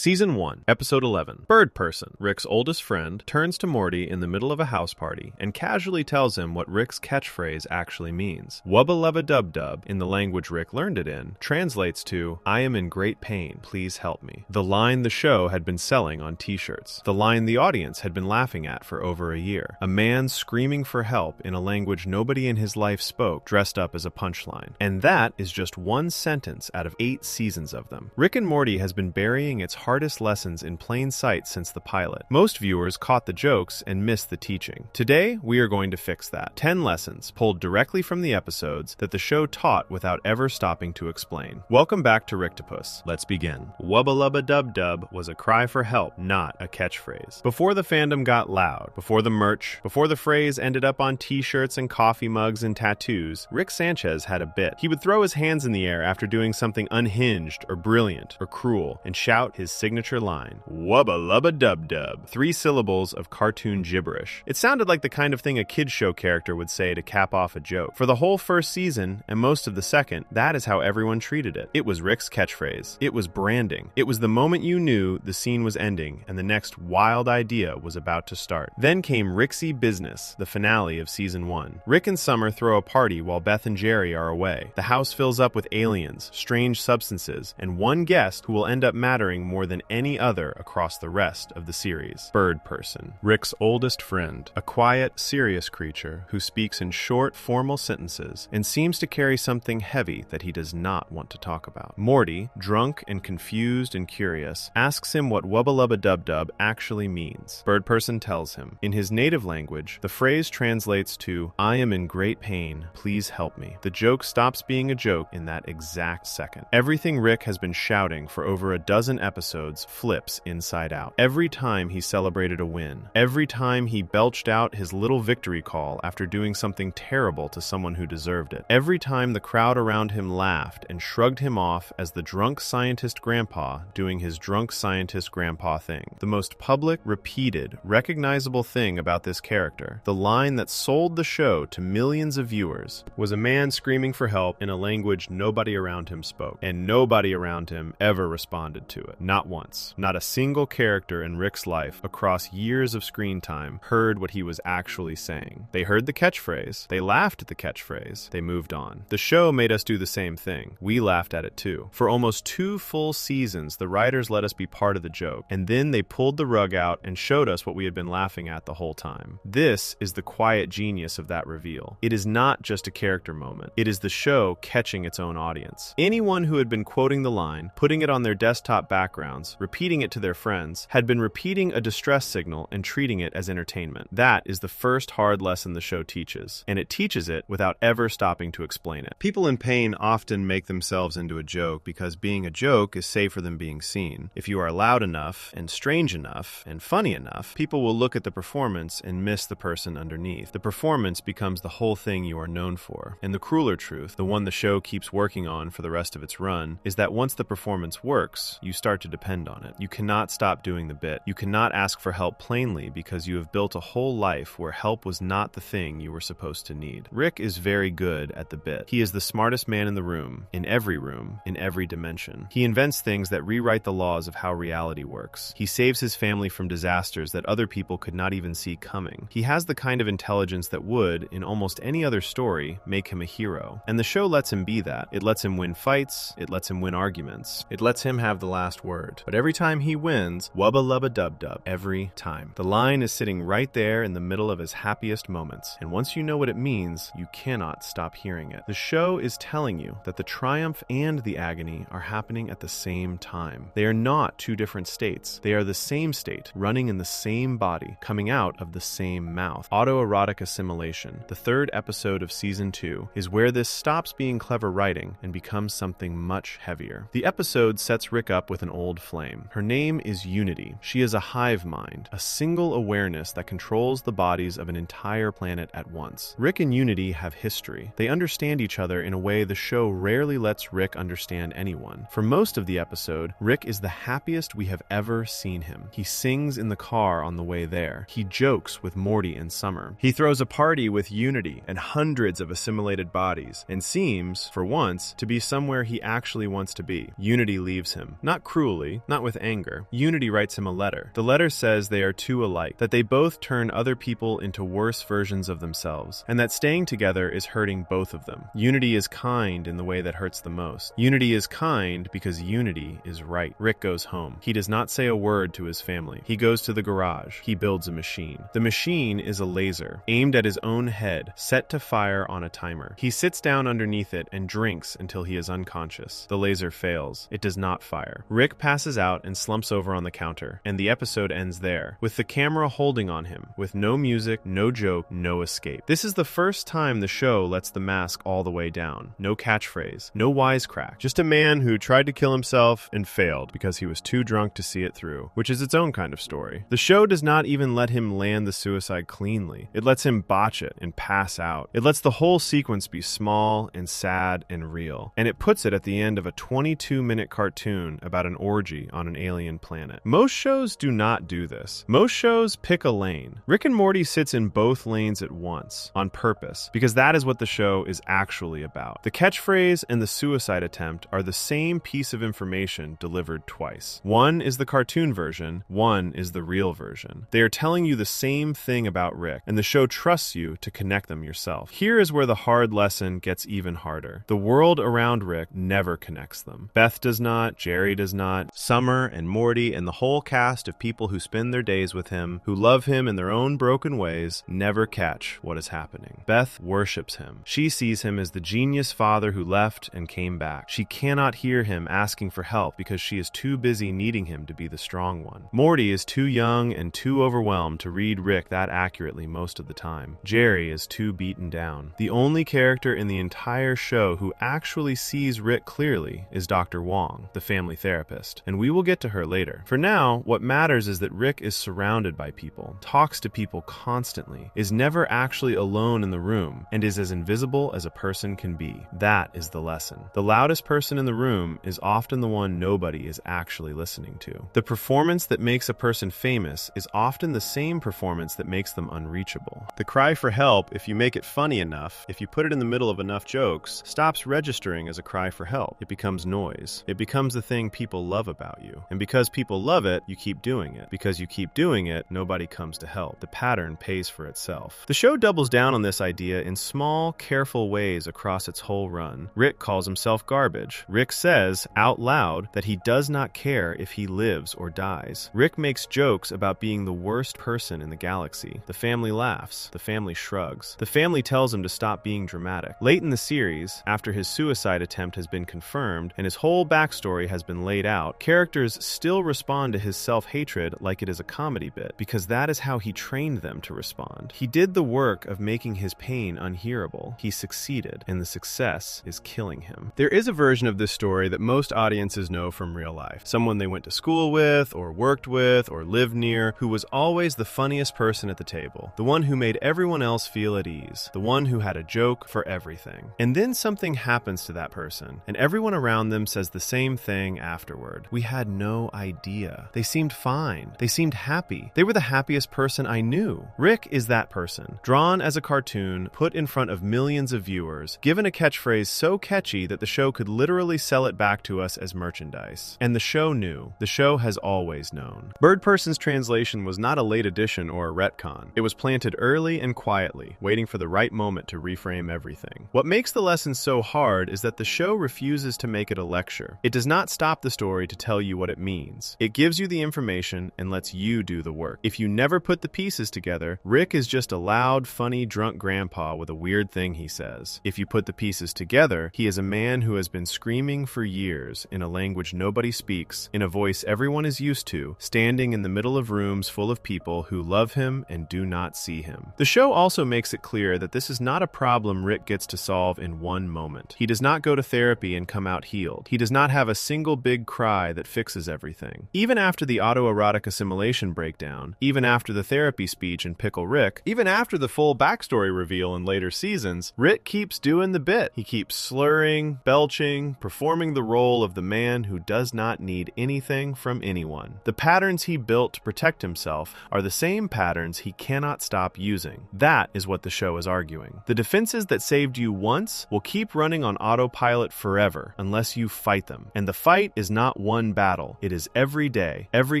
Season 1, Episode 11. Bird Person. Rick's oldest friend turns to Morty in the middle of a house party and casually tells him what Rick's catchphrase actually means. Wubba lubba dub dub, in the language Rick learned it in, translates to, "I am in great pain, please help me." The line the show had been selling on t-shirts. The line the audience had been laughing at for over a year. A man screaming for help in a language nobody in his life spoke, dressed up as a punchline. And that is just one sentence out of 8 seasons of them. Rick and Morty has been burying its hardest lessons in plain sight since the pilot. Most viewers caught the jokes and missed the teaching. Today, we are going to fix that. 10 lessons, pulled directly from the episodes, that the show taught without ever stopping to explain. Welcome back to Ricktopus. Let's begin. Wubba lubba dub dub was a cry for help, not a catchphrase. Before the fandom got loud, before the merch, before the phrase ended up on t-shirts and coffee mugs and tattoos, Rick Sanchez had a bit. He would throw his hands in the air after doing something unhinged or brilliant or cruel and shout his signature line, "Wubba lubba dub dub," 3 syllables of cartoon gibberish. It sounded like the kind of thing a kids show character would say to cap off a joke. For the whole first season, and most of the second, that is how everyone treated it. It was Rick's catchphrase. It was branding. It was the moment you knew the scene was ending and the next wild idea was about to start. Then came Ricksy Business, the finale of Season 1. Rick and Summer throw a party while Beth and Jerry are away. The house fills up with aliens, strange substances, and one guest who will end up mattering more than any other across the rest of the series. Bird Person. Rick's oldest friend. A quiet, serious creature who speaks in short, formal sentences and seems to carry something heavy that he does not want to talk about. Morty, drunk and confused and curious, asks him what Wubba lubba dub dub actually means. Bird Person tells him. In his native language, the phrase translates to, "I am in great pain, please help me." The joke stops being a joke in that exact second. Everything Rick has been shouting for over a dozen episodes flips inside out. Every time he celebrated a win, every time he belched out his little victory call after doing something terrible to someone who deserved it, every time the crowd around him laughed and shrugged him off as the drunk scientist grandpa doing his drunk scientist grandpa thing. The most public, repeated, recognizable thing about this character, the line that sold the show to millions of viewers, was a man screaming for help in a language nobody around him spoke, and nobody around him ever responded to it. Not once. Not a single character in Rick's life across years of screen time heard what he was actually saying. They heard the catchphrase, they laughed at the catchphrase, they moved on. The show made us do the same thing. We laughed at it too. For almost 2 full seasons, the writers let us be part of the joke, and then they pulled the rug out and showed us what we had been laughing at the whole time. This is the quiet genius of that reveal. It is not just a character moment. It is the show catching its own audience. Anyone who had been quoting the line, putting it on their desktop backgrounds, repeating it to their friends, had been repeating a distress signal and treating it as entertainment. That is the first hard lesson the show teaches, and it teaches it without ever stopping to explain it. People in pain often make themselves into a joke because being a joke is safer than being seen. If you are loud enough and strange enough and funny enough, people will look at the performance and miss the person underneath. The performance becomes the whole thing you are known for. And the crueler truth, the one the show keeps working on for the rest of its run, is that once the performance works, you start to depend on it. You cannot stop doing the bit. You cannot ask for help plainly because you have built a whole life where help was not the thing you were supposed to need. Rick is very good at the bit. He is the smartest man in the room, in every dimension. He invents things that rewrite the laws of how reality works. He saves his family from disasters that other people could not even see coming. He has the kind of intelligence that would, in almost any other story, make him a hero. And the show lets him be that. It lets him win fights. It lets him win arguments. It lets him have the last word. But every time he wins, wubba lubba dub dub. Every time. The line is sitting right there in the middle of his happiest moments. And once you know what it means, you cannot stop hearing it. The show is telling you that the triumph and the agony are happening at the same time. They are not 2 different states. They are the same state, running in the same body, coming out of the same mouth. Autoerotic assimilation, the 3rd episode of Season 2, is where this stops being clever writing and becomes something much heavier. The episode sets Rick up with an old flame. Her name is Unity. She is a hive mind, a single awareness that controls the bodies of an entire planet at once. Rick and Unity have history. They understand each other in a way the show rarely lets Rick understand anyone. For most of the episode, Rick is the happiest we have ever seen him. He sings in the car on the way there. He jokes with Morty and Summer. He throws a party with Unity and hundreds of assimilated bodies, and seems, for once, to be somewhere he actually wants to be. Unity leaves him. Not cruelly, eventually, not with anger, Unity writes him a letter. The letter says they are two alike, that they both turn other people into worse versions of themselves, and that staying together is hurting both of them. Unity is kind in the way that hurts the most. Unity is kind because Unity is right. Rick goes home. He does not say a word to his family. He goes to the garage. He builds a machine. The machine is a laser, aimed at his own head, set to fire on a timer. He sits down underneath it and drinks until he is unconscious. The laser fails. It does not fire. Rick passes out and slumps over on the counter, and the episode ends there, with the camera holding on him, with no music, no joke, no escape. This is the first time the show lets the mask all the way down. No catchphrase, no wisecrack, just a man who tried to kill himself and failed because he was too drunk to see it through, which is its own kind of story. The show does not even let him land the suicide cleanly. It lets him botch it and pass out. It lets the whole sequence be small and sad and real, and it puts it at the end of a 22-minute cartoon about an orgy on an alien planet. Most shows do not do this. Most shows pick a lane. Rick and Morty sits in both lanes at once, on purpose, because that is what the show is actually about. The catchphrase and the suicide attempt are the same piece of information delivered twice. One is the cartoon version, one is the real version. They are telling you the same thing about Rick, and the show trusts you to connect them yourself. Here is where the hard lesson gets even harder. The world around Rick never connects them. Beth does not, Jerry does not, Summer and Morty and the whole cast of people who spend their days with him, who love him in their own broken ways, never catch what is happening. Beth worships him. She sees him as the genius father who left and came back. She cannot hear him asking for help because she is too busy needing him to be the strong one. Morty is too young and too overwhelmed to read Rick that accurately most of the time. Jerry is too beaten down. The only character in the entire show who actually sees Rick clearly is Dr. Wong, the family therapist, and we will get to her later. For now, what matters is that Rick is surrounded by people, talks to people constantly, is never actually alone in the room, and is as invisible as a person can be. That is the lesson. The loudest person in the room is often the one nobody is actually listening to. The performance that makes a person famous is often the same performance that makes them unreachable. The cry for help, if you make it funny enough, if you put it in the middle of enough jokes, stops registering as a cry for help. It becomes noise. It becomes the thing people love about you. And because people love it, you keep doing it. Because you keep doing it, nobody comes to help. The pattern pays for itself. The show doubles down on this idea in small, careful ways across its whole run. Rick calls himself garbage. Rick says, out loud, that he does not care if he lives or dies. Rick makes jokes about being the worst person in the galaxy. The family laughs. The family shrugs. The family tells him to stop being dramatic. Late in the series, after his suicide attempt has been confirmed and his whole backstory has been laid out, characters still respond to his self-hatred like it is a comedy bit, because that is how he trained them to respond. He did the work of making his pain unhearable. He succeeded, and the success is killing him. There is a version of this story that most audiences know from real life. Someone they went to school with, or worked with, or lived near, who was always the funniest person at the table. The one who made everyone else feel at ease. The one who had a joke for everything. And then something happens to that person, and everyone around them says the same thing afterward. We had no idea. They seemed fine. They seemed happy. They were the happiest person I knew. Rick is that person, drawn as a cartoon, put in front of millions of viewers, given a catchphrase so catchy that the show could literally sell it back to us as merchandise. And the show knew. The show has always known. Bird Person's translation was not a late addition or a retcon. It was planted early and quietly, waiting for the right moment to reframe everything. What makes the lesson so hard is that the show refuses to make it a lecture. It does not stop the story to tell you what it means. It gives you the information and lets you do the work. If you never put the pieces together, Rick is just a loud, funny, drunk grandpa with a weird thing he says. If you put the pieces together, he is a man who has been screaming for years in a language nobody speaks, in a voice everyone is used to, standing in the middle of rooms full of people who love him and do not see him. The show also makes it clear that this is not a problem Rick gets to solve in one moment. He does not go to therapy and come out healed. He does not have a single big cry that fixes everything. Even after the autoerotic assimilation breakdown, even after the therapy speech in Pickle Rick, even after the full backstory reveal in later seasons, Rick keeps doing the bit. He keeps slurring, belching, performing the role of the man who does not need anything from anyone. The patterns he built to protect himself are the same patterns he cannot stop using. That is what the show is arguing. The defenses that saved you once will keep running on autopilot forever unless you fight them. And the fight is not one one battle. It is every day, every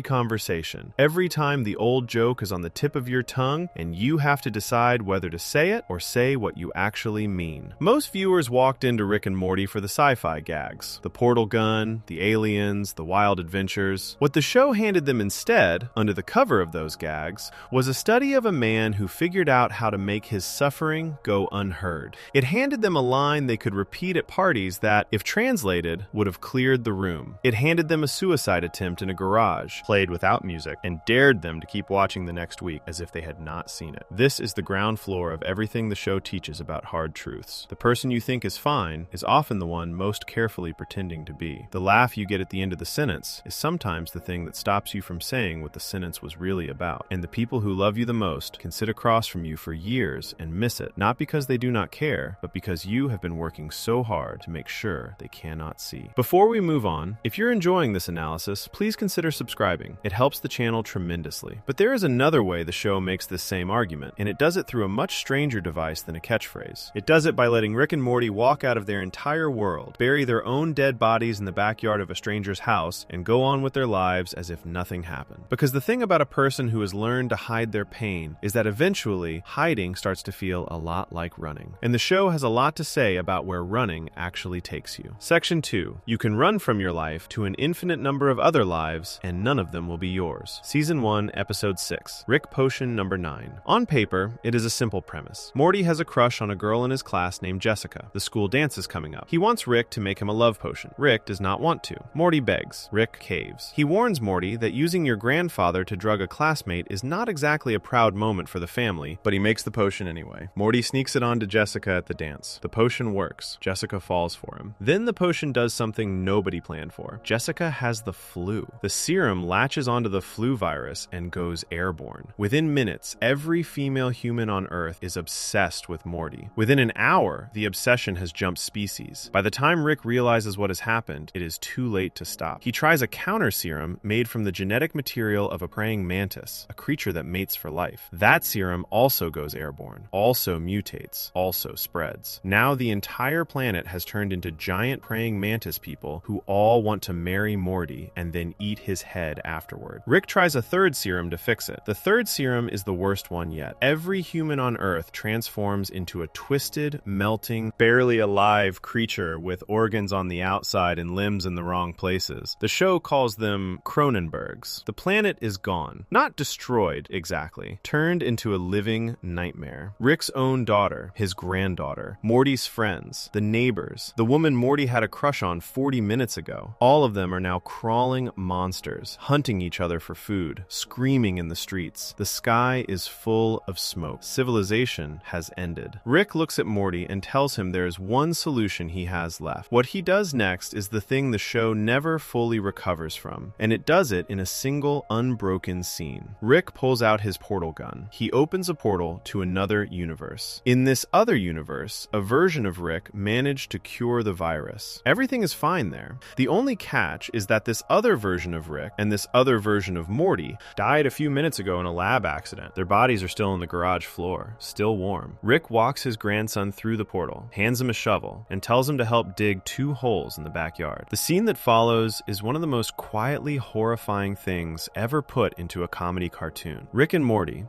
conversation, every time the old joke is on the tip of your tongue, and you have to decide whether to say it or say what you actually mean. Most viewers walked into Rick and Morty for the sci-fi gags. The portal gun, the aliens, the wild adventures. What the show handed them instead, under the cover of those gags, was a study of a man who figured out how to make his suffering go unheard. It handed them a line they could repeat at parties that, if translated, would have cleared the room. It handed them a suicide attempt in a garage, played without music, and dared them to keep watching the next week as if they had not seen it. This is the ground floor of everything the show teaches about hard truths. The person you think is fine is often the one most carefully pretending to be. The laugh you get at the end of the sentence is sometimes the thing that stops you from saying what the sentence was really about. And the people who love you the most can sit across from you for years and miss it, not because they do not care, but because you have been working so hard to make sure they cannot see. Before we move on, if you're enjoying this analysis, please consider subscribing. It helps the channel tremendously. But there is another way the show makes this same argument, and it does it through a much stranger device than a catchphrase. It does it by letting Rick and Morty walk out of their entire world, bury their own dead bodies in the backyard of a stranger's house, and go on with their lives as if nothing happened. Because the thing about a person who has learned to hide their pain is that eventually, hiding starts to feel a lot like running. And the show has a lot to say about where running actually takes you. Section 2. You can run from your life to an infinite number of other lives, and none of them will be yours. Season 1, Episode 6. Rick Potion number 9. On paper, it is a simple premise. Morty has a crush on a girl in his class named Jessica. The school dance is coming up. He wants Rick to make him a love potion. Rick does not want to. Morty begs. Rick caves. He warns Morty that using your grandfather to drug a classmate is not exactly a proud moment for the family, but he makes the potion anyway. Morty sneaks it on to Jessica at the dance. The potion works. Jessica falls for him. Then the potion does something nobody planned for. Jessica has the flu. The serum latches onto the flu virus and goes airborne. Within minutes, every female human on Earth is obsessed with Morty. Within an hour, the obsession has jumped species. By the time Rick realizes what has happened, it is too late to stop. He tries a counter serum made from the genetic material of a praying mantis, a creature that mates for life. That serum also goes airborne, also mutates, also spreads. Now the entire planet has turned into giant praying mantis people who all want to marry Morty and then eat his head afterward. Rick tries a third serum to fix it. The third serum is the worst one yet. Every human on Earth transforms into a twisted, melting, barely alive creature with organs on the outside and limbs in the wrong places. The show calls them Cronenbergs. The planet is gone. Not destroyed, exactly. Turned into a living nightmare. Rick's own daughter, his granddaughter, Morty's friends, the neighbors, the woman Morty had a crush on 40 minutes ago. All of them are now crawling monsters, hunting each other for food, screaming in the streets. The sky is full of smoke. Civilization has ended. Rick looks at Morty and tells him there is one solution he has left. What he does next is the thing the show never fully recovers from, and it does it in a single unbroken scene. Rick pulls out his portal gun. He opens a portal to another universe. In this other universe, a version of Rick managed to cure the virus. Everything is fine there. The only catch is that this other version of Rick and this other version of Morty died a few minutes ago in a lab accident. Their bodies are still on the garage floor, still warm. Rick walks his grandson through the portal, hands him a shovel, and tells him to help dig 2 holes in the backyard. The scene that follows is one of the most quietly horrifying things ever put into a comedy cartoon. Rick and Morty,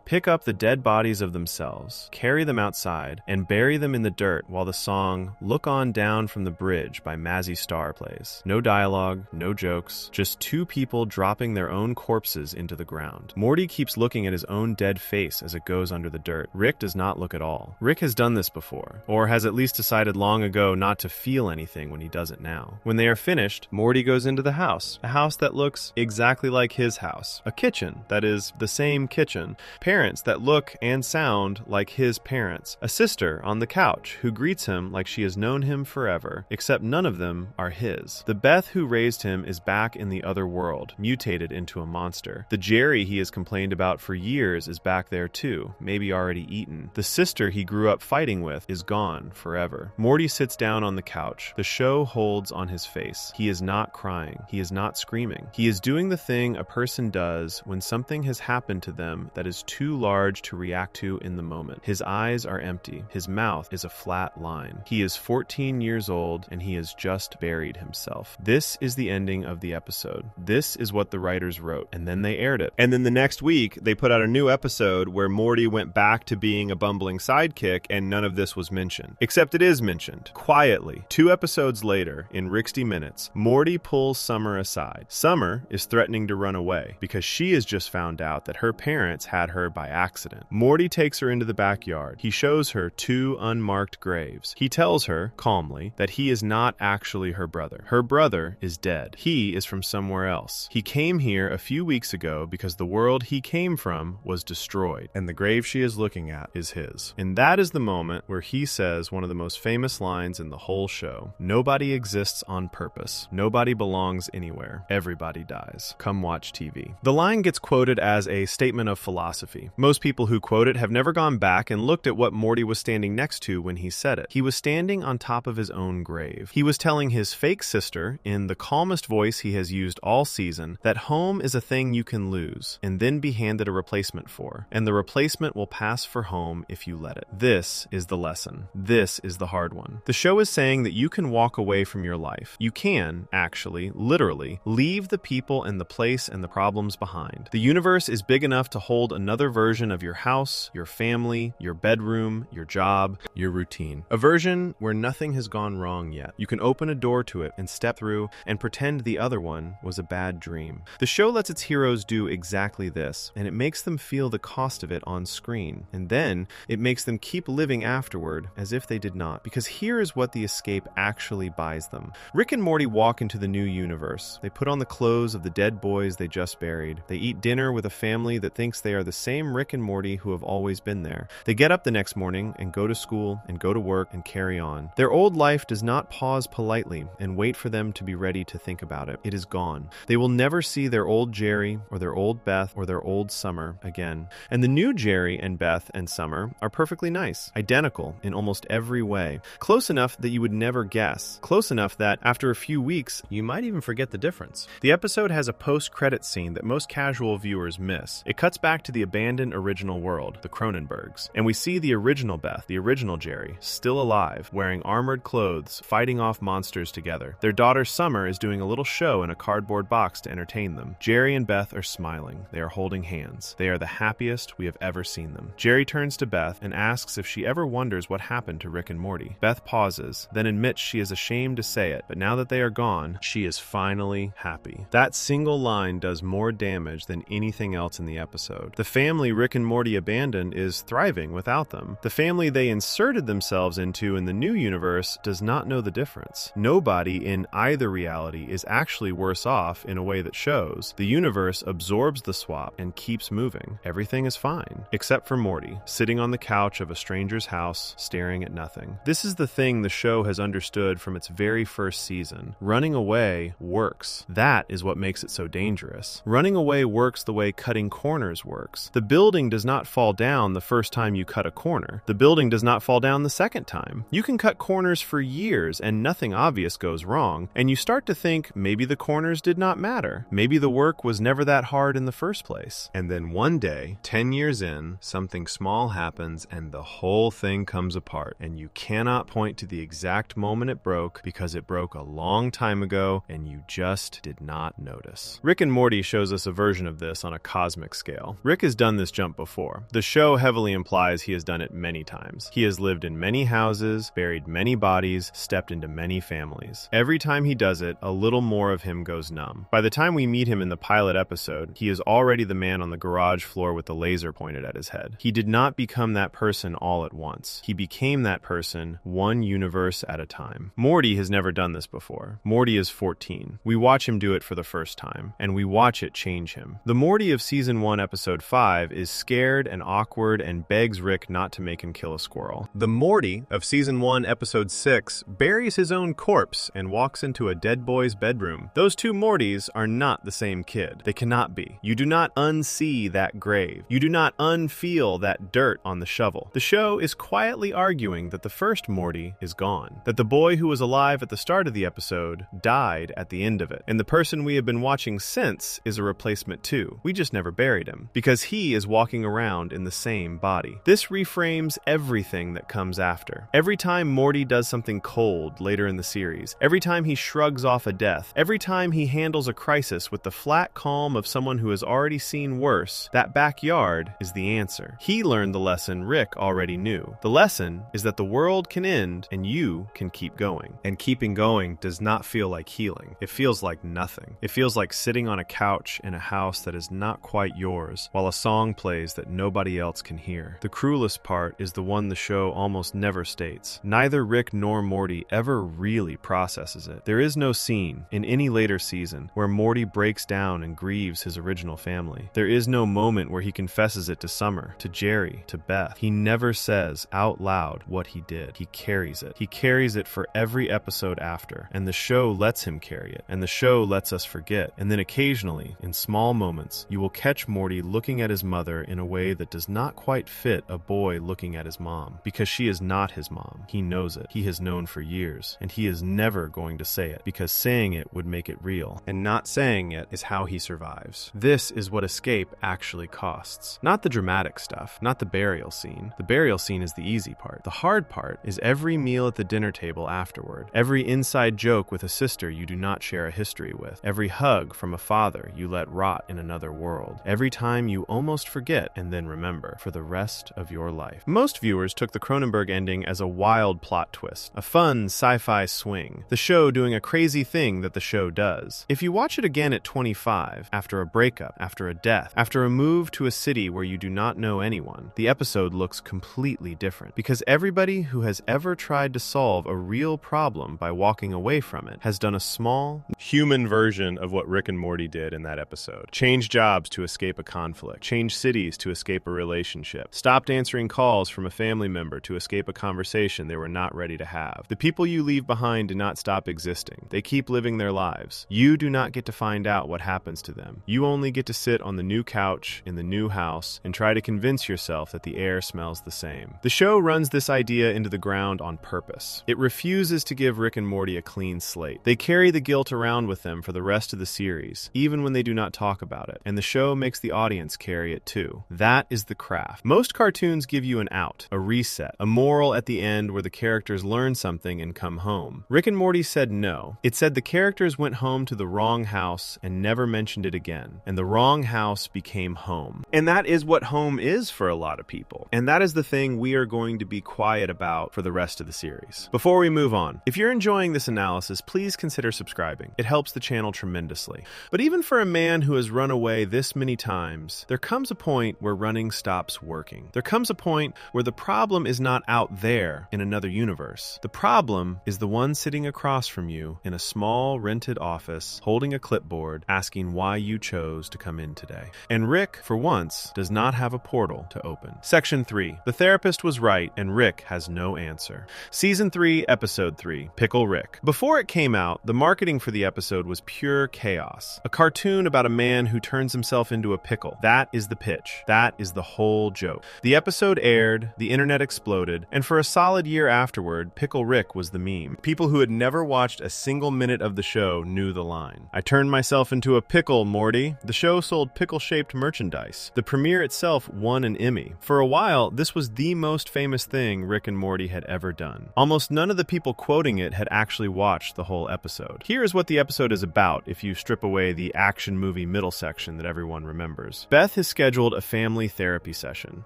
pick up the dead bodies of themselves, carry them outside, and bury them in the dirt while the song "Look On Down from the Bridge" by Mazzy Star plays. No dialogue, no jokes, just 2 people dropping their own corpses into the ground. Morty keeps looking at his own dead face as it goes under the dirt. Rick does not look at all. Rick has done this before, or has at least decided long ago not to feel anything when he does it now. When they are finished, Morty goes into the house, a house that looks exactly like his house, a kitchen that is the same kitchen, parents that look and sound like his parents, a sister on the couch who greets him like she has known him forever, except none of them are his. The Beth who raised him is back in the other world, mutated into a monster. The Jerry he has complained about for years is back there too, maybe already eaten. The sister he grew up fighting with is gone forever. Morty sits down on the couch. The show holds on his face. He is not crying. He is not screaming. He is doing the thing a person does when something has happened to them that is too large to react to in the moment. His eyes are empty. His mouth is a flat line. He is 14 years old and he has just buried himself. himself. This is the ending of the episode. This is what the writers wrote, and then they aired it. And then the next week, they put out a new episode where Morty went back to being a bumbling sidekick, and none of this was mentioned. Except it is mentioned, quietly. 2 episodes later, in Rixty Minutes, Morty pulls Summer aside. Summer is threatening to run away because she has just found out that her parents had her by accident. Morty takes her into the backyard. He shows her 2 unmarked graves. He tells her, calmly, that he is not actually her brother. Her brother is dead. He is from somewhere else. He came here a few weeks ago because the world he came from was destroyed, and the grave she is looking at is his. And that is the moment where he says one of the most famous lines in the whole show. Nobody exists on purpose. Nobody belongs anywhere. Everybody dies. Come watch TV. The line gets quoted as a statement of philosophy. Most people who quote it have never gone back and looked at what Morty was standing next to when he said it. He was standing on top of his own grave. He was telling his fake sister, in the calmest voice he has used all season, that home is a thing you can lose and then be handed a replacement for, and the replacement will pass for home if you let it. This is the lesson. This is the hard one. The show is saying that you can walk away from your life. You can, actually, literally, leave the people and the place and the problems behind. The universe is big enough to hold another version of your house, your family, your bedroom, your job, your routine. A version where nothing has gone wrong yet. You can open a door to it and step through and pretend the other one was a bad dream. The show lets its heroes do exactly this, and it makes them feel the cost of it on screen. And then it makes them keep living afterward as if they did not. Because here is what the escape actually buys them. Rick and Morty walk into the new universe. They put on the clothes of the dead boys they just buried. They eat dinner with a family that thinks they are the same Rick and Morty who have always been there. They get up the next morning and go to school and go to work and carry on. Their old life does not pause politely and wait for them to be ready to think about it. It is gone. They will never see their old Jerry or their old Beth or their old Summer again. And the new Jerry and Beth and Summer are perfectly nice, identical in almost every way. Close enough that you would never guess. Close enough that after a few weeks, you might even forget the difference. The episode has a post-credit scene that most casual viewers miss. It cuts back to the abandoned original world, the Cronenbergs, and we see the original Beth, the original Jerry, still alive, wearing armored clothes, fighting off monsters together. Their daughter Summer is doing a little show in a cardboard box to entertain them. Jerry and Beth are smiling. They are holding hands. They are the happiest we have ever seen them. Jerry turns to Beth and asks if she ever wonders what happened to Rick and Morty. Beth pauses, then admits she is ashamed to say it, but now that they are gone, she is finally happy. That single line does more damage than anything else in the episode. The family Rick and Morty abandoned is thriving without them. The family they inserted themselves into in the new universe does not know the difference. Nobody in either reality is actually worse off in a way that shows. The universe absorbs the swap and keeps moving. Everything is fine, except for Morty, sitting on the couch of a stranger's house, staring at nothing. This is the thing the show has understood from its very first season. Running away works. That is what makes it so dangerous. Running away works the way cutting corners works. The building does not fall down the first time you cut a corner. The building does not fall down the second time. You can cut corners for years and nothing obvious goes wrong, and you start to think maybe the corners did not matter. Maybe the work was never that hard in the first place. And then one day, 10 years in, something small happens and the whole thing comes apart, and you cannot point to the exact moment it broke because it broke a long time ago and you just did not notice. Rick and Morty shows us a version of this on a cosmic scale. Rick has done this jump before. The show heavily implies he has done it many times. He has lived in many houses, buried many bodies, stepped into many families. Every time he does it, a little more of him goes numb. By the time we meet him in the pilot episode, he is already the man on the garage floor with the laser pointed at his head. He did not become that person all at once. He became that person one universe at a time. Morty has never done this before. Morty is 14. We watch him do it for the first time, and we watch it change him. The Morty of Season 1, Episode 5 is scared and awkward and begs Rick not to make him kill a squirrel. The Morty of Season 1, Episode 6 buries his own corpse and walks into a dead boy's bedroom. Those two Mortys are not the same kid. They cannot be. You do not unsee that grave. You do not unfeel that dirt on the shovel. The show is quietly arguing that the first Morty is gone, that the boy who was alive at the start of the episode died at the end of it, and the person we have been watching since is a replacement too. We just never buried him, because he is walking around in the same body. This reframes everything that comes after. Every time Morty does something cold later in the series, every time time he shrugs off a death, every time he handles a crisis with the flat calm of someone who has already seen worse, that backyard is the answer. He learned the lesson Rick already knew. The lesson is that the world can end and you can keep going. And keeping going does not feel like healing. It feels like nothing. It feels like sitting on a couch in a house that is not quite yours, while a song plays that nobody else can hear. The cruelest part is the one the show almost never states. Neither Rick nor Morty ever really processes it. There is no scene in any later season where Morty breaks down and grieves his original family. There is no moment where he confesses it to Summer, to Jerry, to Beth. He never says out loud what he did. He carries it. He carries it for every episode after, and the show lets him carry it, and the show lets us forget. And then occasionally, in small moments, you will catch Morty looking at his mother in a way that does not quite fit a boy looking at his mom, because she is not his mom. He knows it. He has known for years, and he is never going to say it, because saying it would make it real, and not saying it is how he survives. This is what escape actually costs. Not the dramatic stuff, not the burial scene. The burial scene is the easy part. The hard part is every meal at the dinner table afterward, every inside joke with a sister you do not share a history with, every hug from a father you let rot in another world, every time you almost forget and then remember for the rest of your life. Most viewers took the Cronenberg ending as a wild plot twist, a fun sci-fi swing, the show doing a crazy thing that the show does. If you watch it again at 25, after a breakup, after a death, after a move to a city where you do not know anyone, the episode looks completely different, because everybody who has ever tried to solve a real problem by walking away from it has done a small, human version of what Rick and Morty did in that episode. Change jobs to escape a conflict, change cities to escape a relationship, stopped answering calls from a family member to escape a conversation they were not ready to have. The people you leave behind do not stop existing. They keep living their lives. You do not get to find out what happens to them. You only get to sit on the new couch in the new house and try to convince yourself that the air smells the same. The show runs this idea into the ground on purpose. It refuses to give Rick and Morty a clean slate. They carry the guilt around with them for the rest of the series, even when they do not talk about it, and the show makes the audience carry it too. That is the craft. Most cartoons give you an out, a reset, a moral at the end where the characters learn something and come home. Rick and Morty said no. It said the characters went home to the wrong house and never mentioned it again, and the wrong house became home. And that is what home is for a lot of people. And that is the thing we are going to be quiet about for the rest of the series. Before we move on, if you're enjoying this analysis, please consider subscribing. It helps the channel tremendously. But even for a man who has run away this many times, there comes a point where running stops working. There comes a point where the problem is not out there in another universe. The problem is the one sitting across from you in a small rented office, holding a clipboard, asking why you chose to come in today. And Rick, for once, does not have a portal to open. Section 3. The therapist was right, and Rick has no answer. Season 3, Episode 3, Pickle Rick. Before it came out, the marketing for the episode was pure chaos. A cartoon about a man who turns himself into a pickle. That is the pitch. That is the whole joke. The episode aired, the internet exploded, and for a solid year afterward, Pickle Rick was the meme. People who had never watched a single minute of the show knew the line. I turned myself into a pickle, Morty. The show sold pickle-shaped merchandise. The premiere itself won an Emmy. For a while, this was the most famous thing Rick and Morty had ever done. Almost none of the people quoting it had actually watched the whole episode. Here is what the episode is about if you strip away the action movie middle section that everyone remembers. Beth has scheduled a family therapy session.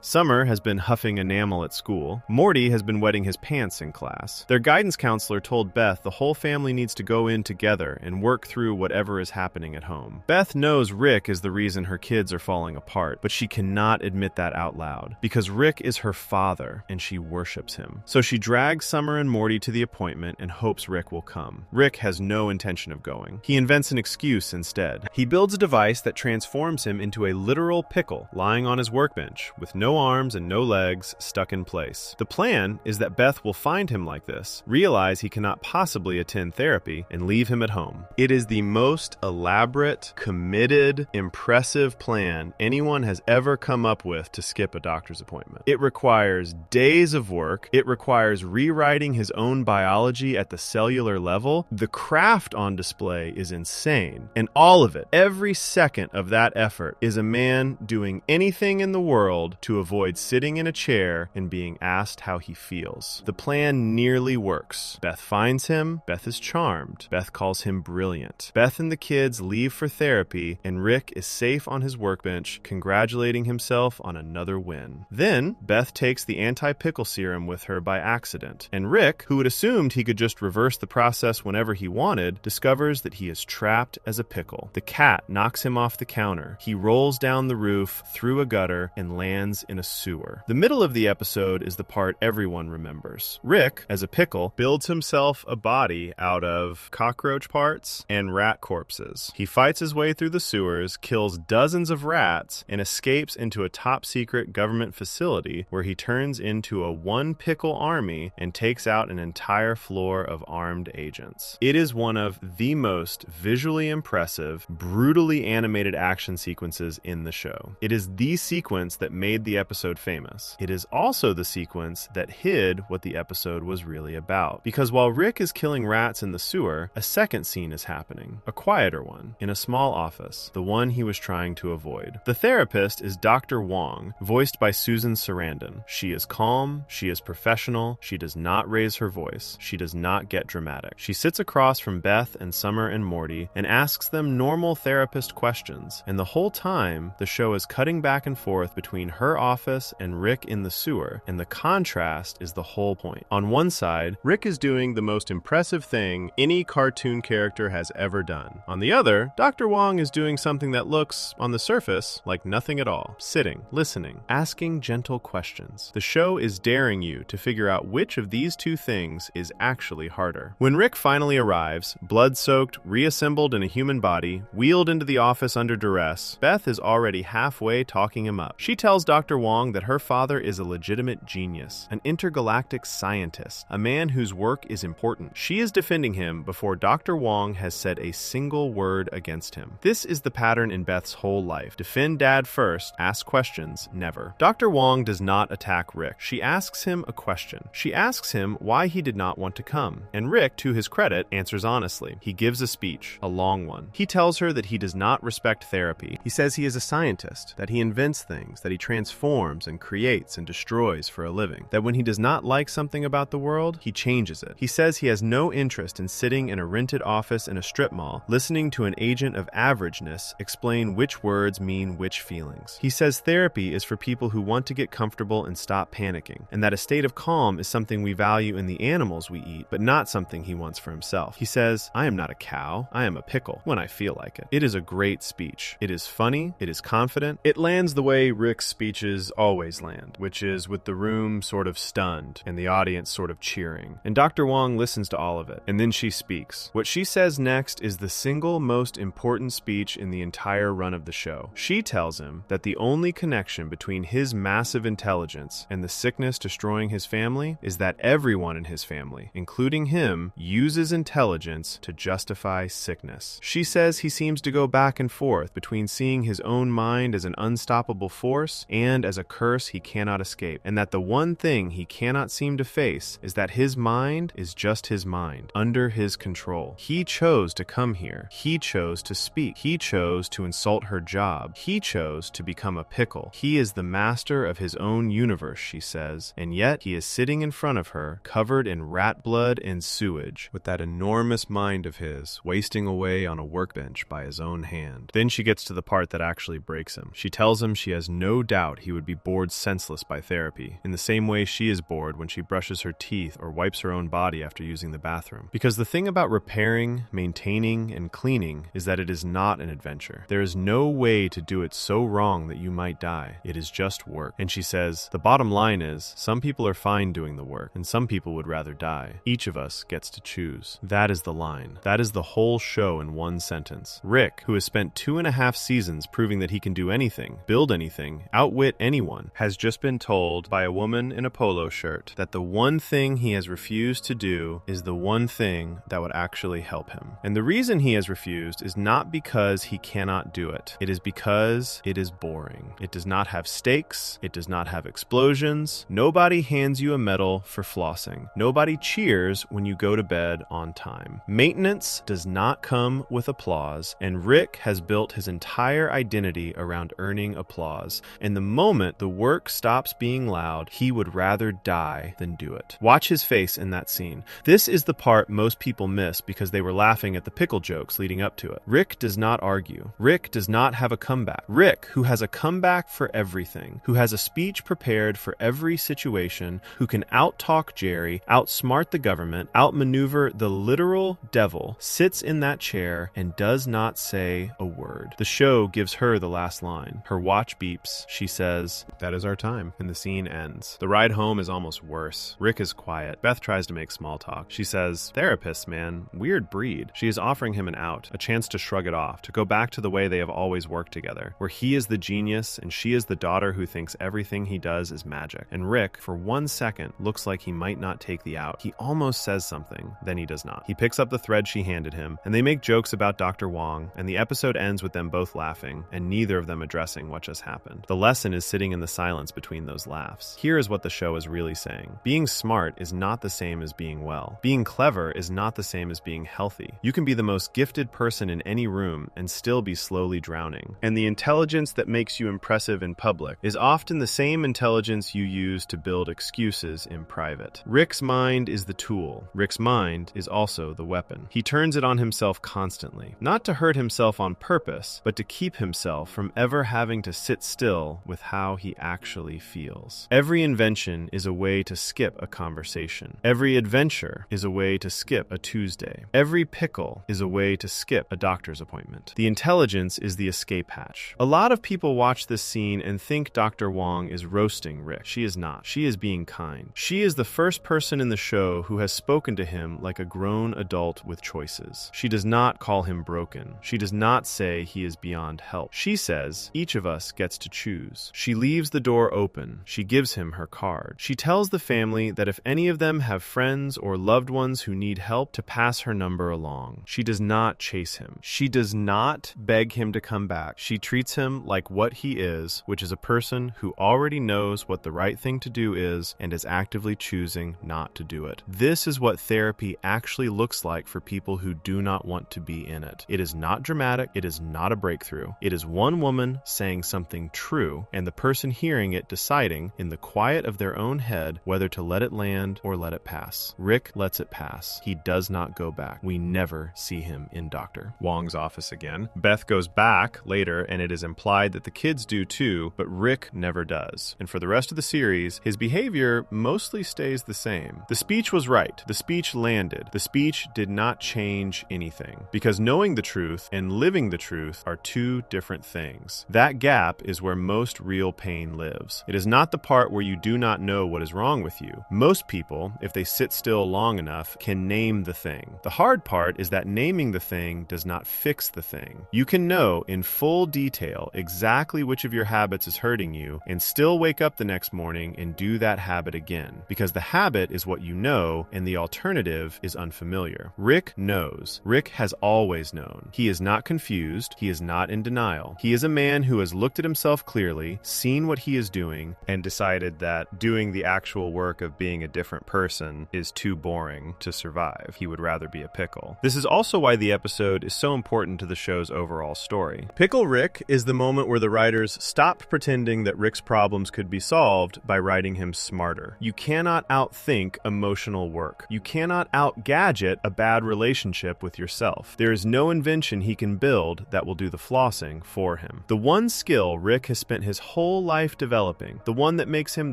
Summer has been huffing enamel at school. Morty has been wetting his pants in class. Their guidance counselor told Beth the whole family needs to go in together and work through whatever is happening at home. Beth knows Rick is the reason her kids are falling apart, but she cannot admit that out loud, because Rick is her father and she worships him. So she drags Summer and Morty to the appointment and hopes Rick will come. Rick has no intention of going. He invents an excuse instead. He builds a device that transforms him into a literal pickle lying on his workbench with no arms and no legs, stuck in place. The plan is that Beth will find him like this, realize he cannot possibly attend therapy, and leave him at home. It is the most elaborate, committed, impressive plan anyone has ever come up with to skip a doctor's appointment. It requires days of work. It requires rewriting his own biology at the cellular level. The craft on display is insane. And all of it, every second of that effort, is a man doing anything in the world to avoid sitting in a chair and being asked how he feels. The plan nearly works. Beth finds him, him. Beth is charmed. Beth calls him brilliant. Beth and the kids leave for therapy, and Rick is safe on his workbench, congratulating himself on another win. Then, Beth takes the anti-pickle serum with her by accident, and Rick, who had assumed he could just reverse the process whenever he wanted, discovers that he is trapped as a pickle. The cat knocks him off the counter. He rolls down the roof, through a gutter, and lands in a sewer. The middle of the episode is the part everyone remembers. Rick, as a pickle, builds himself a body out of cockroach parts and rat corpses. He fights his way through the sewers, kills dozens of rats, and escapes into a top-secret government facility where he turns into a one-pickle army and takes out an entire floor of armed agents. It is one of the most visually impressive, brutally animated action sequences in the show. It is the sequence that made the episode famous. It is also the sequence that hid what the episode was really about. Because while Rick is killing rats in the sewer, a second scene is happening. A quieter one, in a small office, the one he was trying to avoid. The therapist is Dr. Wong, voiced by Susan Sarandon. She is calm, she is professional, she does not raise her voice, she does not get dramatic. She sits across from Beth and Summer and Morty and asks them normal therapist questions, and the whole time, the show is cutting back and forth between her office and Rick in the sewer, and the contrast is the whole point. On one side, Rick is doing the most impressive thing any cartoon character has ever done. On the other, Dr. Wong is doing something that looks, on the surface, like nothing at all. Sitting, listening, asking gentle questions. The show is daring you to figure out which of these two things is actually harder. When Rick finally arrives, blood-soaked, reassembled in a human body, wheeled into the office under duress, Beth is already halfway talking him up. She tells Dr. Wong that her father is a legitimate genius, an intergalactic scientist, a man whose work is important. She is defending him before Dr. Wong has said a single word against him. This is the pattern in Beth's whole life. Defend Dad first, ask questions never. Dr. Wong does not attack Rick. She asks him a question. She asks him why he did not want to come, and Rick, to his credit, answers honestly. He gives a speech, a long one. He tells her that he does not respect therapy. He says he is a scientist, that he invents things, that he transforms and creates and destroys for a living, that when he does not like something about the world, he changes it. He says he has no interest in sitting in a rented office in a strip mall, listening to an agent of averageness explain which words mean which feelings. He says therapy is for people who want to get comfortable and stop panicking, and that a state of calm is something we value in the animals we eat, but not something he wants for himself. He says, I am not a cow, I am a pickle, when I feel like it. It is a great speech. It is funny, it is confident. It lands the way Rick's speeches always land, which is with the room sort of stunned and the audience sort of cheering. And Dr. Wong listens to all of it, and then she speaks. What she says next is the single most important speech in the entire run of the show. She tells him that the only connection between his massive intelligence and the sickness destroying his family is that everyone in his family, including him, uses intelligence to justify sickness. She says he seems to go back and forth between seeing his own mind as an unstoppable force and as a curse he cannot escape, and that the one thing he cannot seem to face is that his mind is just his mind, under his control. He chose to come here. He chose to speak. He chose to insult her job. He chose to become a pickle. He is the master of his own universe, she says, and yet he is sitting in front of her, covered in rat blood and sewage, with that enormous mind of his wasting away on a workbench by his own hand. Then she gets to the part that actually breaks him. She tells him she has no doubt he would be bored senseless by therapy, in the same way she is bored when she brushes her teeth or wipes her own body after using the bathroom. Because the thing about repairing, maintaining, and cleaning is that it is not an adventure. There is no way to do it so wrong that you might die. It is just work. And she says, the bottom line is, some people are fine doing the work, and some people would rather die. Each of us gets to choose. That is the line. That is the whole show in one sentence. Rick, who has spent 2.5 seasons proving that he can do anything, build anything, outwit anyone, has just been told by a woman in a polo shirt that the one thing he has refused to do is the one thing that would actually help him. And the reason he has refused is not because he cannot do it. It is because it is boring. It does not have stakes. It does not have explosions. Nobody hands you a medal for flossing. Nobody cheers when you go to bed on time. Maintenance does not come with applause, and Rick has built his entire identity around earning applause. And the moment the work stops being loud, he would rather die than do it. Watch his face in that scene. This is the the part most people miss because they were laughing at the pickle jokes leading up to it. Rick does not argue. Rick does not have a comeback. Rick, who has a comeback for everything, who has a speech prepared for every situation, who can out-talk Jerry, outsmart the government, outmaneuver the literal devil, sits in that chair and does not say a word. The show gives her the last line. Her watch beeps. She says, "That is our time," and the scene ends. The ride home is almost worse. Rick is quiet. Beth tries to make small talk. She says, "Therapists, man, weird breed." She is offering him an out, a chance to shrug it off, to go back to the way they have always worked together, where he is the genius and she is the daughter who thinks everything he does is magic. And Rick, for 1 second, looks like he might not take the out. He almost says something, then he does not. He picks up the thread she handed him, and they make jokes about Dr. Wong, and the episode ends with them both laughing, and neither of them addressing what just happened. The lesson is sitting in the silence between those laughs. Here is what the show is really saying. Being smart is not the same as being well. Being clever is not the same as being healthy. You can be the most gifted person in any room and still be slowly drowning. And the intelligence that makes you impressive in public is often the same intelligence you use to build excuses in private. Rick's mind is the tool. Rick's mind is also the weapon. He turns it on himself constantly, not to hurt himself on purpose, but to keep himself from ever having to sit still with how he actually feels. Every invention is a way to skip a conversation. Every adventure is a way to skip a Tuesday. Every pickle is a way to skip a doctor's appointment. The intelligence is the escape hatch. A lot of people watch this scene and think Dr. Wong is roasting Rick. She is not. She is being kind. She is the first person in the show who has spoken to him like a grown adult with choices. She does not call him broken. She does not say he is beyond help. She says each of us gets to choose. She leaves the door open. She gives him her card. She tells the family that if any of them have friends or loved ones who need help, to pass her number along. She does not chase him. She does not beg him to come back. She treats him like what he is, which is a person who already knows what the right thing to do is and is actively choosing not to do it. This is what therapy actually looks like for people who do not want to be in it. It is not dramatic. It is not a breakthrough. It is one woman saying something true and the person hearing it deciding in the quiet of their own head whether to let it land or let it pass. Rick lets it pass. He does not go back. We never see him in Dr. Wong's office again. Beth goes back later and it is implied that the kids do too, but Rick never does. And for the rest of the series, his behavior mostly stays the same. The speech was right. The speech landed. The speech did not change anything because knowing the truth and living the truth are two different things. That gap is where most real pain lives. It is not the part where you do not know what is wrong with you. Most people, if they sit still long enough, can name the thing. The hard part is that naming the thing does not fix the thing. You can know in full detail exactly which of your habits is hurting you and still wake up the next morning and do that habit again because the habit is what you know and the alternative is unfamiliar. Rick knows. Rick has always known. He is not confused. He is not in denial. He is a man who has looked at himself clearly, seen what he is doing, and decided that doing the actual work of being a different person is too boring to survive. He would rather be a pickle. This is also why the episode is so important to the show's overall story. Pickle Rick is the moment where the writers stopped pretending that Rick's problems could be solved by writing him smarter. You cannot outthink emotional work. You cannot out-gadget a bad relationship with yourself. There is no invention he can build that will do the flossing for him. The one skill Rick has spent his whole life developing, the one that makes him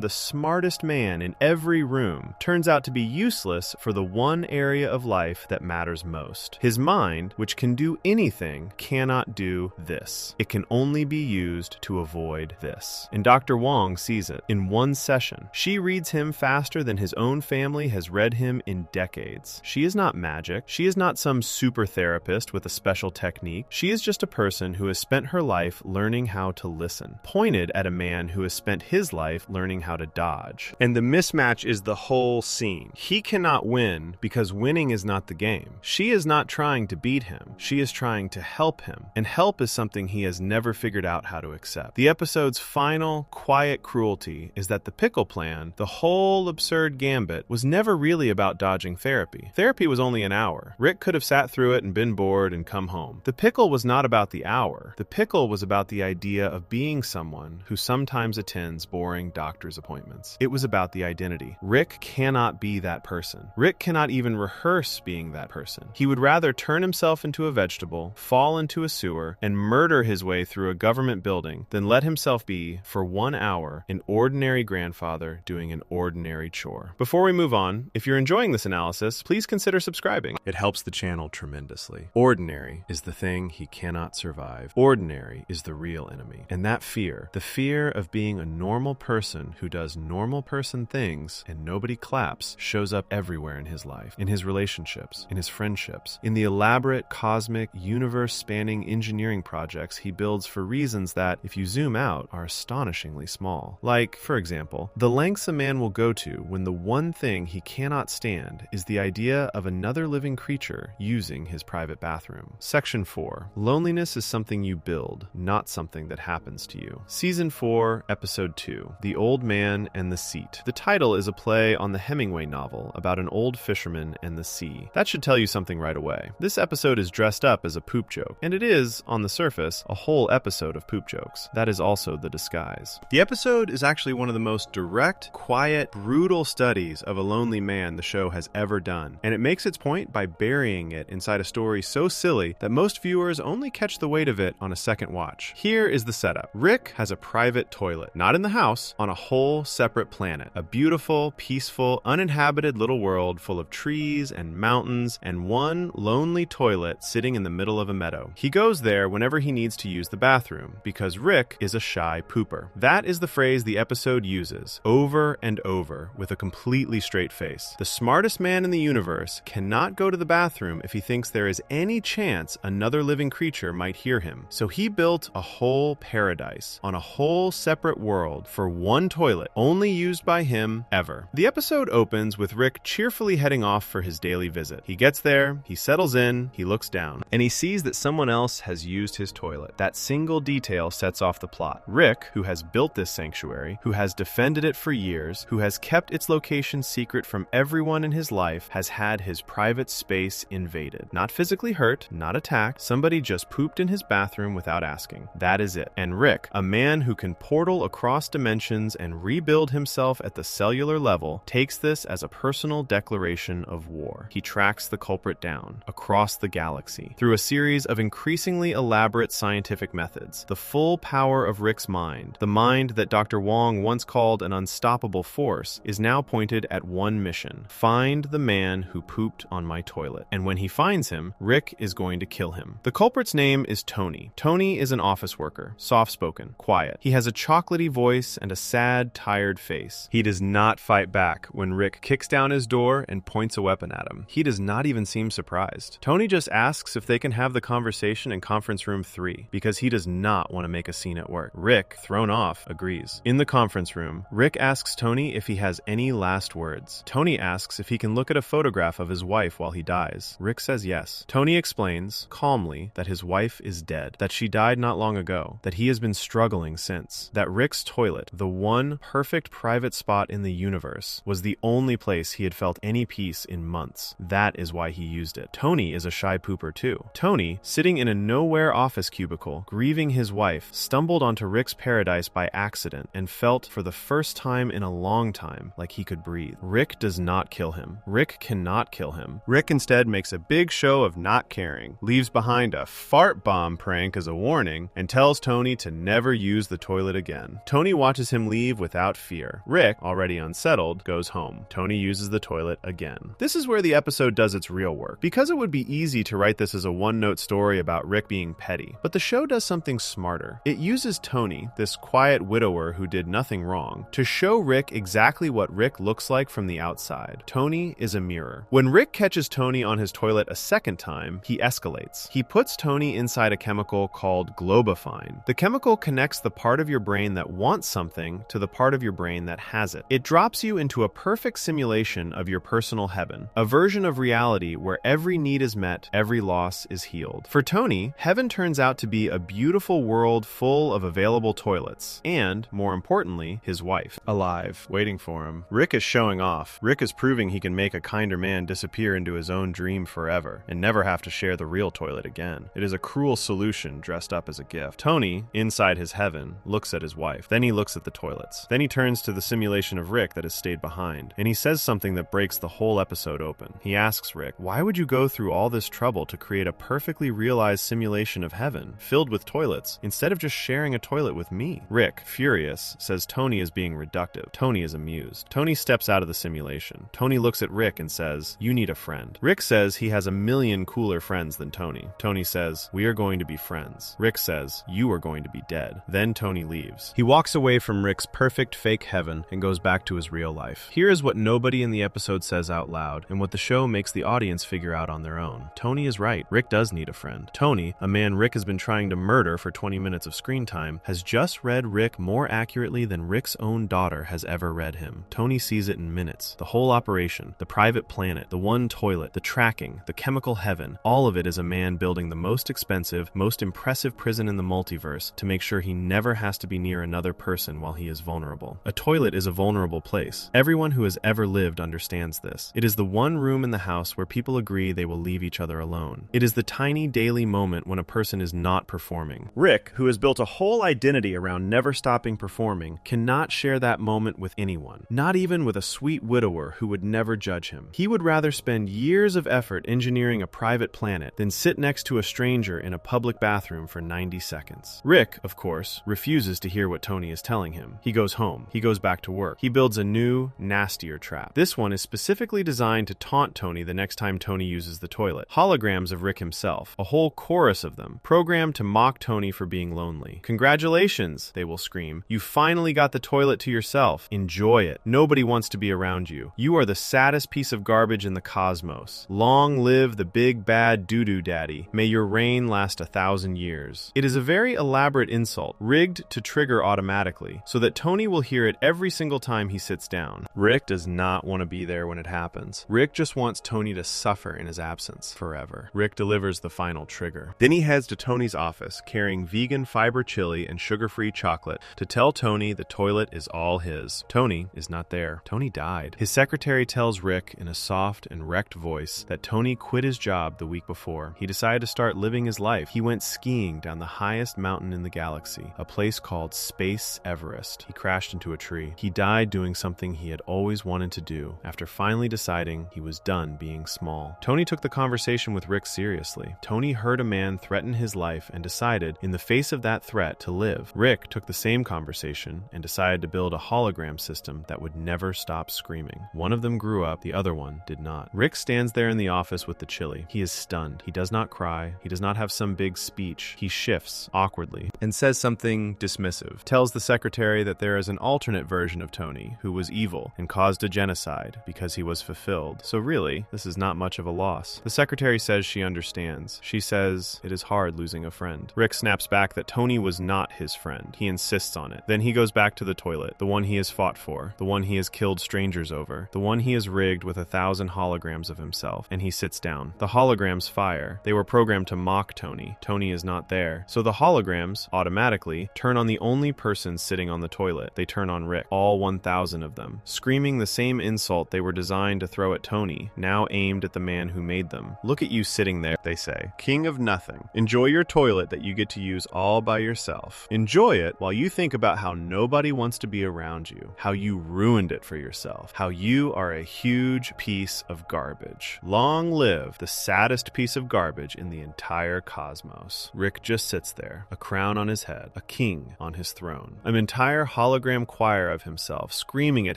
the smartest man in every room, turns out to be useless for the one area of life that matters most. His mind, which can do anything, cannot do this. It can only be used to avoid this. And Dr. Wong sees it in one session. She reads him faster than his own family has read him in decades. She is not magic. She is not some super therapist with a special technique. She is just a person who has spent her life learning how to listen, pointed at a man who has spent his life learning how to dodge. And the mismatch is the whole scene. He cannot win because winning is not the game. She is not trying to beat him. She is trying to help him. And help is something he has never figured out how to accept. The episode's final, quiet cruelty is that the pickle plan, the whole absurd gambit, was never really about dodging therapy. Therapy was only an hour. Rick could have sat through it and been bored and come home. The pickle was not about the hour. The pickle was about the idea of being someone who sometimes attends boring doctor's appointments. It was about the identity. Rick cannot be that person. Rick cannot cannot even rehearse being that person. He would rather turn himself into a vegetable, fall into a sewer, and murder his way through a government building than let himself be, for 1 hour, an ordinary grandfather doing an ordinary chore. Before we move on, if you're enjoying this analysis, please consider subscribing. It helps the channel tremendously. Ordinary is the thing he cannot survive. Ordinary is the real enemy. And that fear, the fear of being a normal person who does normal person things and nobody claps, shows up everywhere in his life, in his relationships, in his friendships, in the elaborate, cosmic, universe-spanning engineering projects he builds for reasons that, if you zoom out, are astonishingly small. Like, for example, the lengths a man will go to when the one thing he cannot stand is the idea of another living creature using his private bathroom. Section 4. Loneliness is something you build, not something that happens to you. Season 4, Episode 2, The Old Man and the Seat. The title is a play on the Hemingway novel about an old fisherman and the sea. That should tell you something right away. This episode is dressed up as a poop joke, and it is, on the surface, a whole episode of poop jokes. That is also the disguise. The episode is actually one of the most direct, quiet, brutal studies of a lonely man the show has ever done, and it makes its point by burying it inside a story so silly that most viewers only catch the weight of it on a second watch. Here is the setup. Rick has a private toilet, not in the house, on a whole separate planet. A beautiful, peaceful, uninhabited little world full of trees and mountains and one lonely toilet sitting in the middle of a meadow. He goes there whenever he needs to use the bathroom, because Rick is a shy pooper. That is the phrase the episode uses, over and over, with a completely straight face. The smartest man in the universe cannot go to the bathroom if he thinks there is any chance another living creature might hear him. So he built a whole paradise on a whole separate world for one toilet, only used by him ever. The episode opens with Rick cheerfully heading off for his daily visit. He gets there, he settles in, he looks down, and he sees that someone else has used his toilet. That single detail sets off the plot. Rick, who has built this sanctuary, who has defended it for years, who has kept its location secret from everyone in his life, has had his private space invaded. Not physically hurt, not attacked, somebody just pooped in his bathroom without asking. That is it. And Rick, a man who can portal across dimensions and rebuild himself at the cellular level, takes this as a personal declaration of war. He tracks the culprit down, across the galaxy, through a series of increasingly elaborate scientific methods. The full power of Rick's mind, the mind that Dr. Wong once called an unstoppable force, is now pointed at one mission: find the man who pooped on my toilet. And when he finds him, Rick is going to kill him. The culprit's name is Tony. Tony is an office worker, soft-spoken, quiet. He has a chocolatey voice and a sad, tired face. He does not fight back when Rick kicks down his door and points a weapon at him. He does not even seem surprised. Tony just asks if they can have the conversation in conference room 3, because he does not want to make a scene at work. Rick, thrown off, agrees. In the conference room, Rick asks Tony if he has any last words. Tony asks if he can look at a photograph of his wife while he dies. Rick says yes. Tony explains, calmly, that his wife is dead, that she died not long ago, that he has been struggling since, that Rick's toilet, the one perfect private spot in the universe, was the only place he had felt any peace in months. That is why he used it. Tony is a shy pooper too. Tony, sitting in a nowhere office cubicle, grieving his wife, stumbled onto Rick's paradise by accident and felt, for the first time in a long time, like he could breathe. Rick does not kill him. Rick cannot kill him. Rick instead makes a big show of not caring, leaves behind a fart bomb prank as a warning, and tells Tony to never use the toilet again. Tony watches him leave without fear. Rick, already unsettled, goes home. Tony uses the toilet again. This is where the episode does its real work, because it would be easy to write this as a one-note story about Rick being petty. But the show does something smarter. It uses Tony, this quiet widower who did nothing wrong, to show Rick exactly what Rick looks like from the outside. Tony is a mirror. When Rick catches Tony on his toilet a second time, he escalates. He puts Tony inside a chemical called globifine. The chemical connects the part of your brain that wants something to the part of your brain that has it. It drops you into a perfect simulation of your personal heaven, a version of reality where every need is met, every loss is healed. For Tony, heaven turns out to be a beautiful world full of available toilets, and, more importantly, his wife, alive, waiting for him. Rick is showing off. Rick is proving he can make a kinder man disappear into his own dream forever, and never have to share the real toilet again. It is a cruel solution dressed up as a gift. Tony, inside his heaven, looks at his wife. Then he looks at the toilets. Then he turns to the simulation of Rick that has stayed behind, and he says something that breaks the whole episode open. He asks Rick, why would you go through all this trouble to create a perfectly realized simulation of heaven, filled with toilets, instead of just sharing a toilet with me? Rick, furious, says Tony is being reductive. Tony is amused. Tony steps out of the simulation. Tony looks at Rick and says, you need a friend. Rick says he has a million cooler friends than Tony. Tony says, we are going to be friends. Rick says, you are going to be dead. Then Tony leaves. He walks away from Rick's perfect fake heaven and goes back to his real life. Here is what nobody in the episode says out loud, and what the show makes the audience figure out on their own. Tony is right. Rick does need a friend. Tony, a man Rick has been trying to murder for 20 minutes of screen time, has just read Rick more accurately than Rick's own daughter has ever read him. Tony sees it in minutes. The whole operation, the private planet, the one toilet, the tracking, the chemical heaven, all of it is a man building the most expensive, most impressive prison in the multiverse to make sure he never has to be near another person while he is vulnerable. A toilet is a vulnerable place. Everyone who has ever lived understands this. It is the one room in the house where people agree they will leave each other alone. It is the tiny daily moment when a person is not performing. Rick, who has built a whole identity around never stopping performing, cannot share that moment with anyone, not even with a sweet widower who would never judge him. He would rather spend years of effort engineering a private planet than sit next to a stranger in a public bathroom for 90 seconds. Rick, of course, refuses to hear what Tony is telling him. He goes home. He goes back to work. He builds a new, nastier trap. This one is specifically designed to taunt Tony the next time Tony uses the toilet. Holograms of Rick himself, a whole chorus of them, programmed to mock Tony for being lonely. Congratulations, they will scream. You finally got the toilet to yourself. Enjoy it. Nobody wants to be around you. You are the saddest piece of garbage in the cosmos. Long live the big bad doo-doo daddy. May your reign last 1,000 years. It is a very elaborate insult, rigged to trigger automatically, so that Tony will hear it every single time he sits down. Rick does not want to be there when it happens. Rick just wants Tony to suffer in his absence forever. Rick delivers the final trigger. Then he heads to Tony's office, carrying vegan fiber chili and sugar-free chocolate to tell Tony the toilet is all his. Tony is not there. Tony died. His secretary tells Rick in a soft and wrecked voice that Tony quit his job the week before. He decided to start living his life. He went skiing down the highest mountain in the galaxy, a place called Space Everest. He crashed into a tree. He died doing something he had always wanted to do, after finally deciding he was done being small. Tony took the conversation with Rick seriously. Tony heard a man threaten his life and decided, in the face of that threat, to live. Rick took the same conversation and decided to build a hologram system that would never stop screaming. One of them grew up, the other one did not. Rick stands there in the office with the chili. He is stunned. He does not cry. He does not have some big speech. He shifts awkwardly and says something dismissive. Tells the secretary that there is an alternate version of Tony who was evil and caused a genocide because he was fulfilled. So really, this is not much of a loss. The secretary says she understands. She says it is hard losing a friend. Rick snaps back that Tony was not his friend. He insists on it. Then he goes back to the toilet, the one he has fought for, the one he has killed strangers over, the one he has rigged with 1,000 holograms of himself, and he sits down. The holograms fire. They were programmed to mock Tony. Tony is not there. So the holograms, automatically, turn on the only person sitting on the toilet. They turn on Rick, all 1,000 of them, screaming the same insult they were designed to throw at Tony, now aimed at the man who made them. Look at you sitting there, they say. King of nothing. Enjoy your toilet that you get to use all by yourself. Enjoy it while you think about how nobody wants to be around you, how you ruined it for yourself, how you are a huge piece of garbage. Long live the saddest piece of garbage in the entire cosmos. Rick just sits there, a crown on his head, a king on his throne. An entire hologram choir of himself, screaming at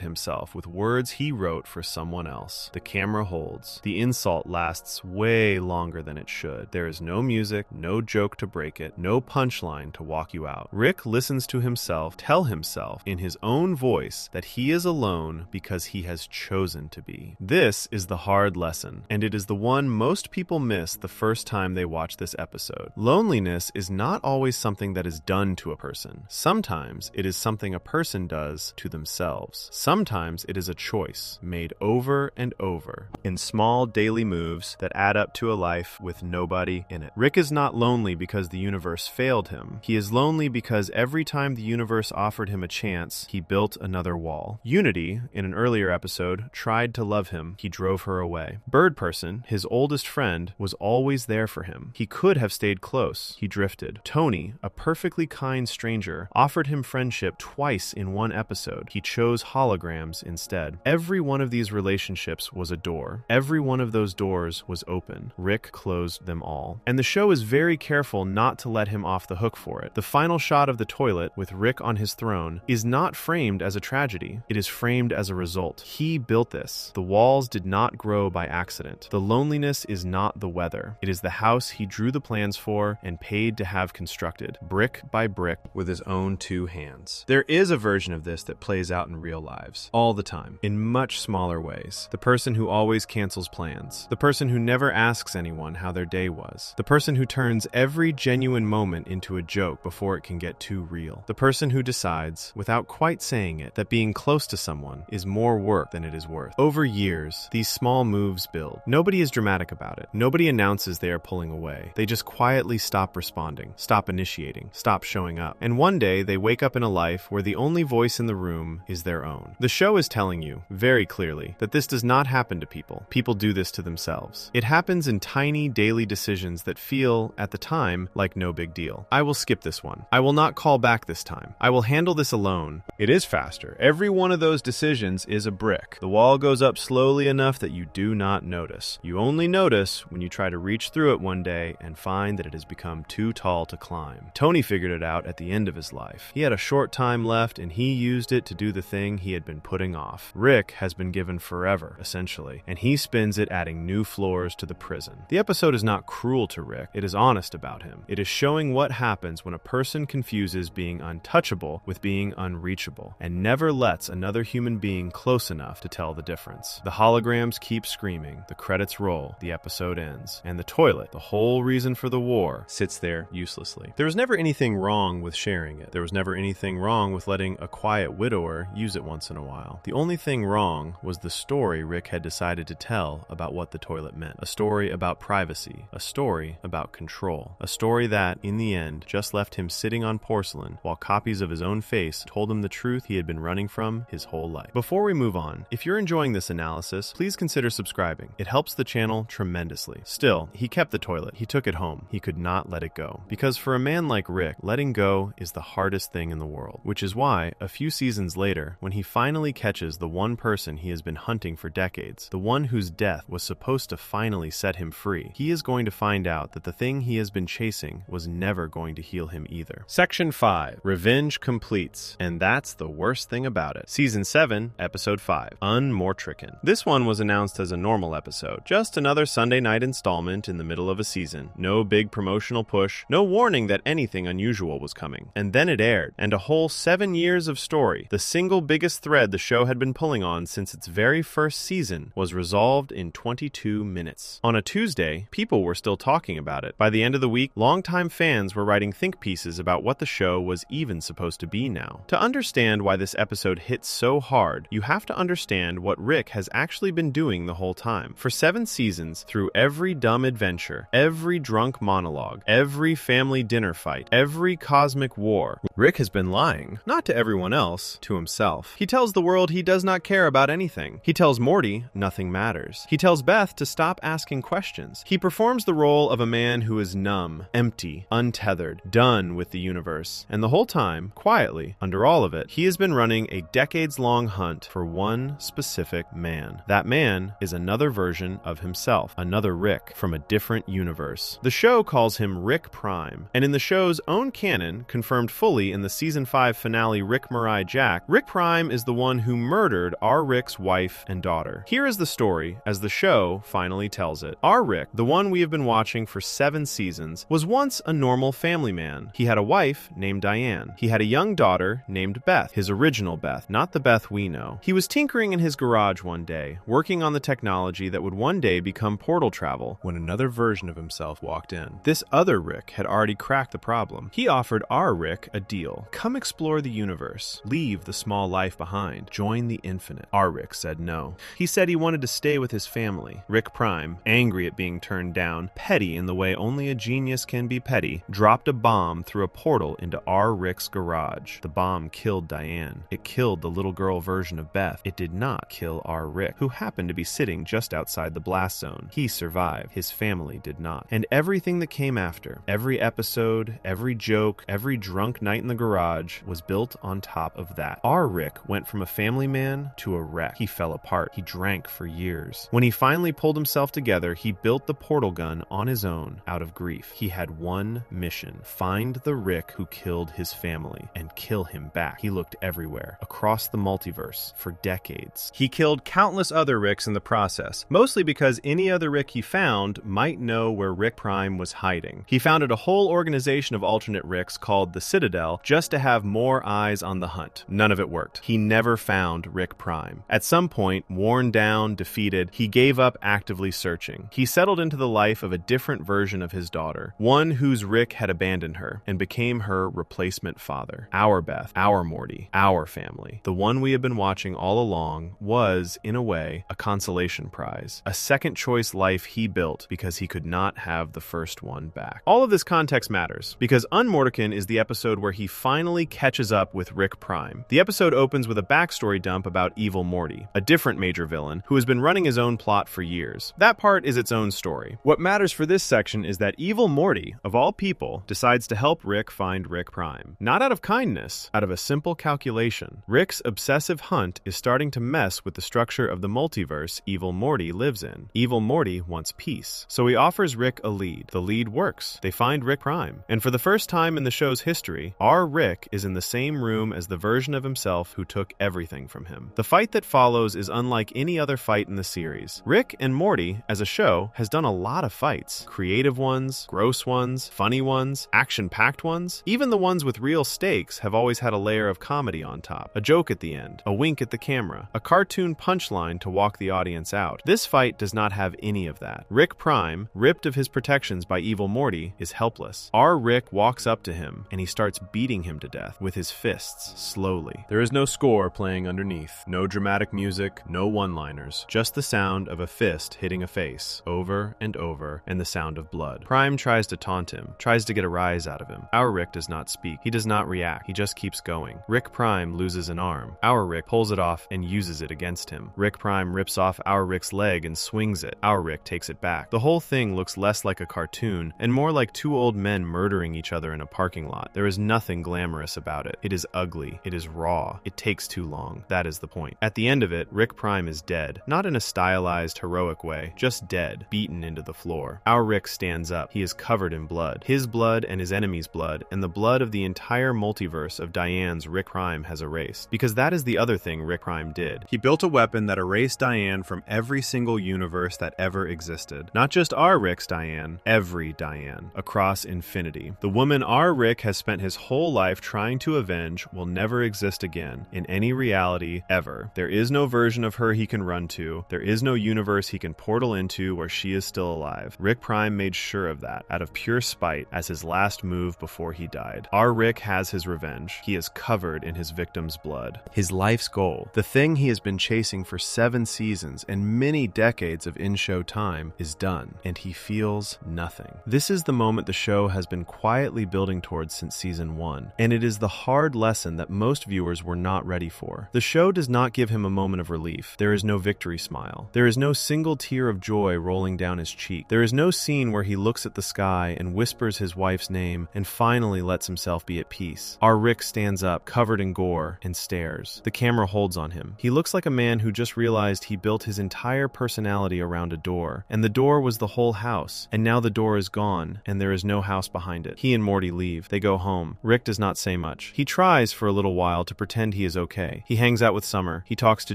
himself with words he wrote for someone else. The camera holds. The insult lasts way longer than it should. There is no music, no joke to break it, no punchline to walk you out. Rick listens to himself tell himself in his own voice that he is alone because he has chosen to be. This is the hard lesson, and it is the one most people miss the first time they watch this episode. Loneliness is not always something that is done to a person. Sometimes it is something a person does to themselves. Sometimes it is a choice made over and over in small daily moves that add up to a life with nobody in it. Rick is not lonely because the universe failed him. He is lonely because every time the universe offered him a chance, he built another wall. Unity, in an earlier episode, tried to love him. He drove her away. Bird Person, his oldest friend, was always there for him. He could have stayed close. He drifted. Tony, a perfectly kind stranger, offered him friendship twice in one episode. He chose holograms instead. Every one of these relationships relationships was a door. Every one of those doors was open. Rick closed them all. And the show is very careful not to let him off the hook for it. The final shot of the toilet, with Rick on his throne, is not framed as a tragedy. It is framed as a result. He built this. The walls did not grow by accident. The loneliness is not the weather. It is the house he drew the plans for and paid to have constructed, brick by brick, with his own 2 hands. There is a version of this that plays out in real lives, all the time, in much smaller ways. The person who always cancels plans. The person who never asks anyone how their day was. The person who turns every genuine moment into a joke before it can get too real. The person who decides, without quite saying it, that being close to someone is more work than it is worth. Over years, these small moves build. Nobody is dramatic about it. Nobody announces they are pulling away. They just quietly stop responding, stop initiating, stop showing up. And one day, they wake up in a life where the only voice in the room is their own. The show is telling you, very clearly, that this does not happen to people. People do this to themselves. It happens in tiny daily decisions that feel, at the time, like no big deal. I will skip this one. I will not call back this time. I will handle this alone. It is faster. Every one of those decisions is a brick. The wall goes up slowly enough that you do not notice. You only notice when you try to reach through it one day and find that it has become too tall to climb. Tony figured it out at the end of his life. He had a short time left and he used it to do the thing he had been putting off. Rick has been given forever, essentially, and he spends it adding new floors to the prison. The episode is not cruel to Rick. It is honest about him. It is showing what happens when a person confuses being untouchable with being unreachable and never lets another human being close enough to tell the difference. The holograms keep screaming, the credits roll, the episode ends, and the toilet, the whole reason for the war, sits there uselessly. There was never anything wrong with sharing it. There was never anything wrong with letting a quiet widower use it once in a while. The only thing wrong was the story Rick had decided to tell about what the toilet meant. A story about privacy, a story about control, a story that, in the end, just left him sitting on porcelain while copies of his own face told him the truth he had been running from his whole life. Before we move on, if you're enjoying this analysis, please consider subscribing. It helps the channel tremendously. Still, he kept the toilet. He took it home. He could not let it go. Because for a man like Rick, letting go is the hardest thing in the world. Which is why, a few seasons later, when he finally catches the one person he has been hunting for decades, the one whose death was supposed to finally set him free, he is going to find out that the thing he has been chasing was never going to heal him either. Section 5. Revenge completes. And that's the worst thing about it. Season 7, Episode 5. Unmortricken. This one was announced as a normal episode. Just another Sunday night installment in the middle of a season. No big promotional push. No warning that anything unusual was coming. And then it aired. And a whole 7 years of story, the single biggest thread the show had been pulling on since its very first season, was resolved in 22 minutes. On a Tuesday, people were still talking about it. By the end of the week, longtime fans were writing think pieces about what the show was even supposed to be now. To understand why this episode hits so hard, you have to understand what Rick has actually been doing the whole time. For 7 seasons, through every dumb adventure, every drunk monologue, every family dinner fight, every cosmic war, Rick has been lying. Not to everyone else, to himself. He tells the world he does not care about anything. He tells Morty nothing matters. He tells Beth to stop asking questions. He performs the role of a man who is numb, empty, untethered, done with the universe. And the whole time, quietly, under all of it, he has been running a decades-long hunt for one specific man. That man is another version of himself, another Rick from a different universe. The show calls him Rick Prime, and in the show's own canon, confirmed fully in the season 5 finale Rick Mirai Jack, Rick Prime is the one who murdered our Rick's wife and daughter. Here is the story as the show finally tells it. Our Rick, the one we have been watching for 7 seasons, was once a normal family man. He had a wife named Diane. He had a young daughter named Beth, his original Beth, not the Beth we know. He was tinkering in his garage one day, working on the technology that would one day become portal travel, when another version of himself walked in. This other Rick had already cracked the problem. He offered our Rick a deal. Come explore the universe. Leave the small life behind. Join the infinite. Our Rick said no. He said he wanted to stay with his family. Rick Prime, angry at being turned down, petty in the way only a genius can be petty, dropped a bomb through a portal into our Rick's garage. The bomb killed Diane. It killed the little girl version of Beth. It did not kill our Rick, who happened to be sitting just outside the blast zone. He survived. His family did not. And everything that came after, every episode, every joke, every drunk night in the garage, was built on top of that. Our Rick went from a family man to a wreck. He fell apart. He drank for years. When he finally pulled himself together, he built the portal gun on his own out of grief. He had one mission: find the Rick who killed his family and kill him back. He looked everywhere, across the multiverse, for decades. He killed countless other Ricks in the process, mostly because any other Rick he found might know where Rick Prime was hiding. He founded a whole organization of alternate Ricks called the Citadel just to have more eyes on the hunt. None of it worked. He never found Rick Prime. At some point, worn down, defeated, he gave up actively searching. He settled into the life of a different version of his daughter, one whose Rick had abandoned her, and became her replacement father. Our Beth, our Morty, our family. The one we have been watching all along was, in a way, a consolation prize. A second choice life he built because he could not have the first one back. All of this context matters, because Unmortican is the episode where he finally catches up with Rick Prime. The episode opens with a backstory dump about Evil Morty, a different major villain who has been running his own plot for years. That part is its own story. What matters for this section is that Evil Morty, of all people, decides to help Rick find Rick Prime. Not out of kindness, out of a simple calculation. Rick's obsessive hunt is starting to mess with the structure of the multiverse Evil Morty lives in. Evil Morty wants peace, so he offers Rick a lead. The lead works. They find Rick Prime. And for the first time in the show's history, our Rick is in the same room as the version of himself who took everything from him. The fight that follows is unlike any other fight in the series. Rick and Morty, as a show, has done a lot of fights. Creative ones, gross ones, funny ones, action-packed ones. Even the ones with real stakes have always had a layer of comedy on top. A joke at the end, a wink at the camera, a cartoon punchline to walk the audience out. This fight does not have any of that. Rick Prime, ripped of his protections by Evil Morty, is helpless. Our Rick walks up to him, and he starts beating him to death with his fists, slowly. There is no score playing underneath, no dramatic music, no one-liners, just the sound of a fist hitting a face, over and over, and the sound of blood. Prime tries to taunt him, tries to get a rise out of him. Our Rick does not speak. He does not react. He just keeps going. Rick Prime loses an arm. Our Rick pulls it off and uses it against him. Rick Prime rips off our Rick's leg and swings it. Our Rick takes it back. The whole thing looks less like a cartoon and more like two old men murdering each other in a parking lot. There is nothing glamorous about it. It is ugly. It is raw. It takes too long. That is the point. At the end of it, Rick Prime is dead. Not in a stylized, heroic way, just dead, beaten into the floor. Our Rick stands up. He is covered in blood. His blood and his enemy's blood, and the blood of the entire multiverse of Diane's Rick Prime has erased. Because that is the other thing Rick Prime did. He built a weapon that erased Diane from every single universe that ever existed. Not just our Rick's Diane, every Diane, across infinity. The woman our Rick has spent his whole life trying to avenge will never exist again, in any reality, ever. There is no version of her he can run to. There is no universe he can portal into where she is still alive. Rick Prime made sure of that, out of pure spite, as his last move before he died. Our Rick has his revenge. He is covered in his victim's blood. His life's goal, the thing he has been chasing for 7 seasons and many decades of in-show time, is done, and he feels nothing. This is the moment the show has been quietly building towards since season 1, and it is the hard lesson that most viewers were not ready for. The show does not give him a moment of relief. There is no victory smile. There is no single tear of joy rolling down his cheek. There is no scene where he looks at the sky and whispers his wife's name and finally lets himself be at peace. Our Rick stands up, covered in gore, and stares. The camera holds on him. He looks like a man who just realized he built his entire personality around a door, and the door was the whole house, and now the door is gone, and there is no house behind it. He and Morty leave. They go home. Rick does not say much. He tries for a little while to pretend he is okay. He hangs out with Summer. He talks to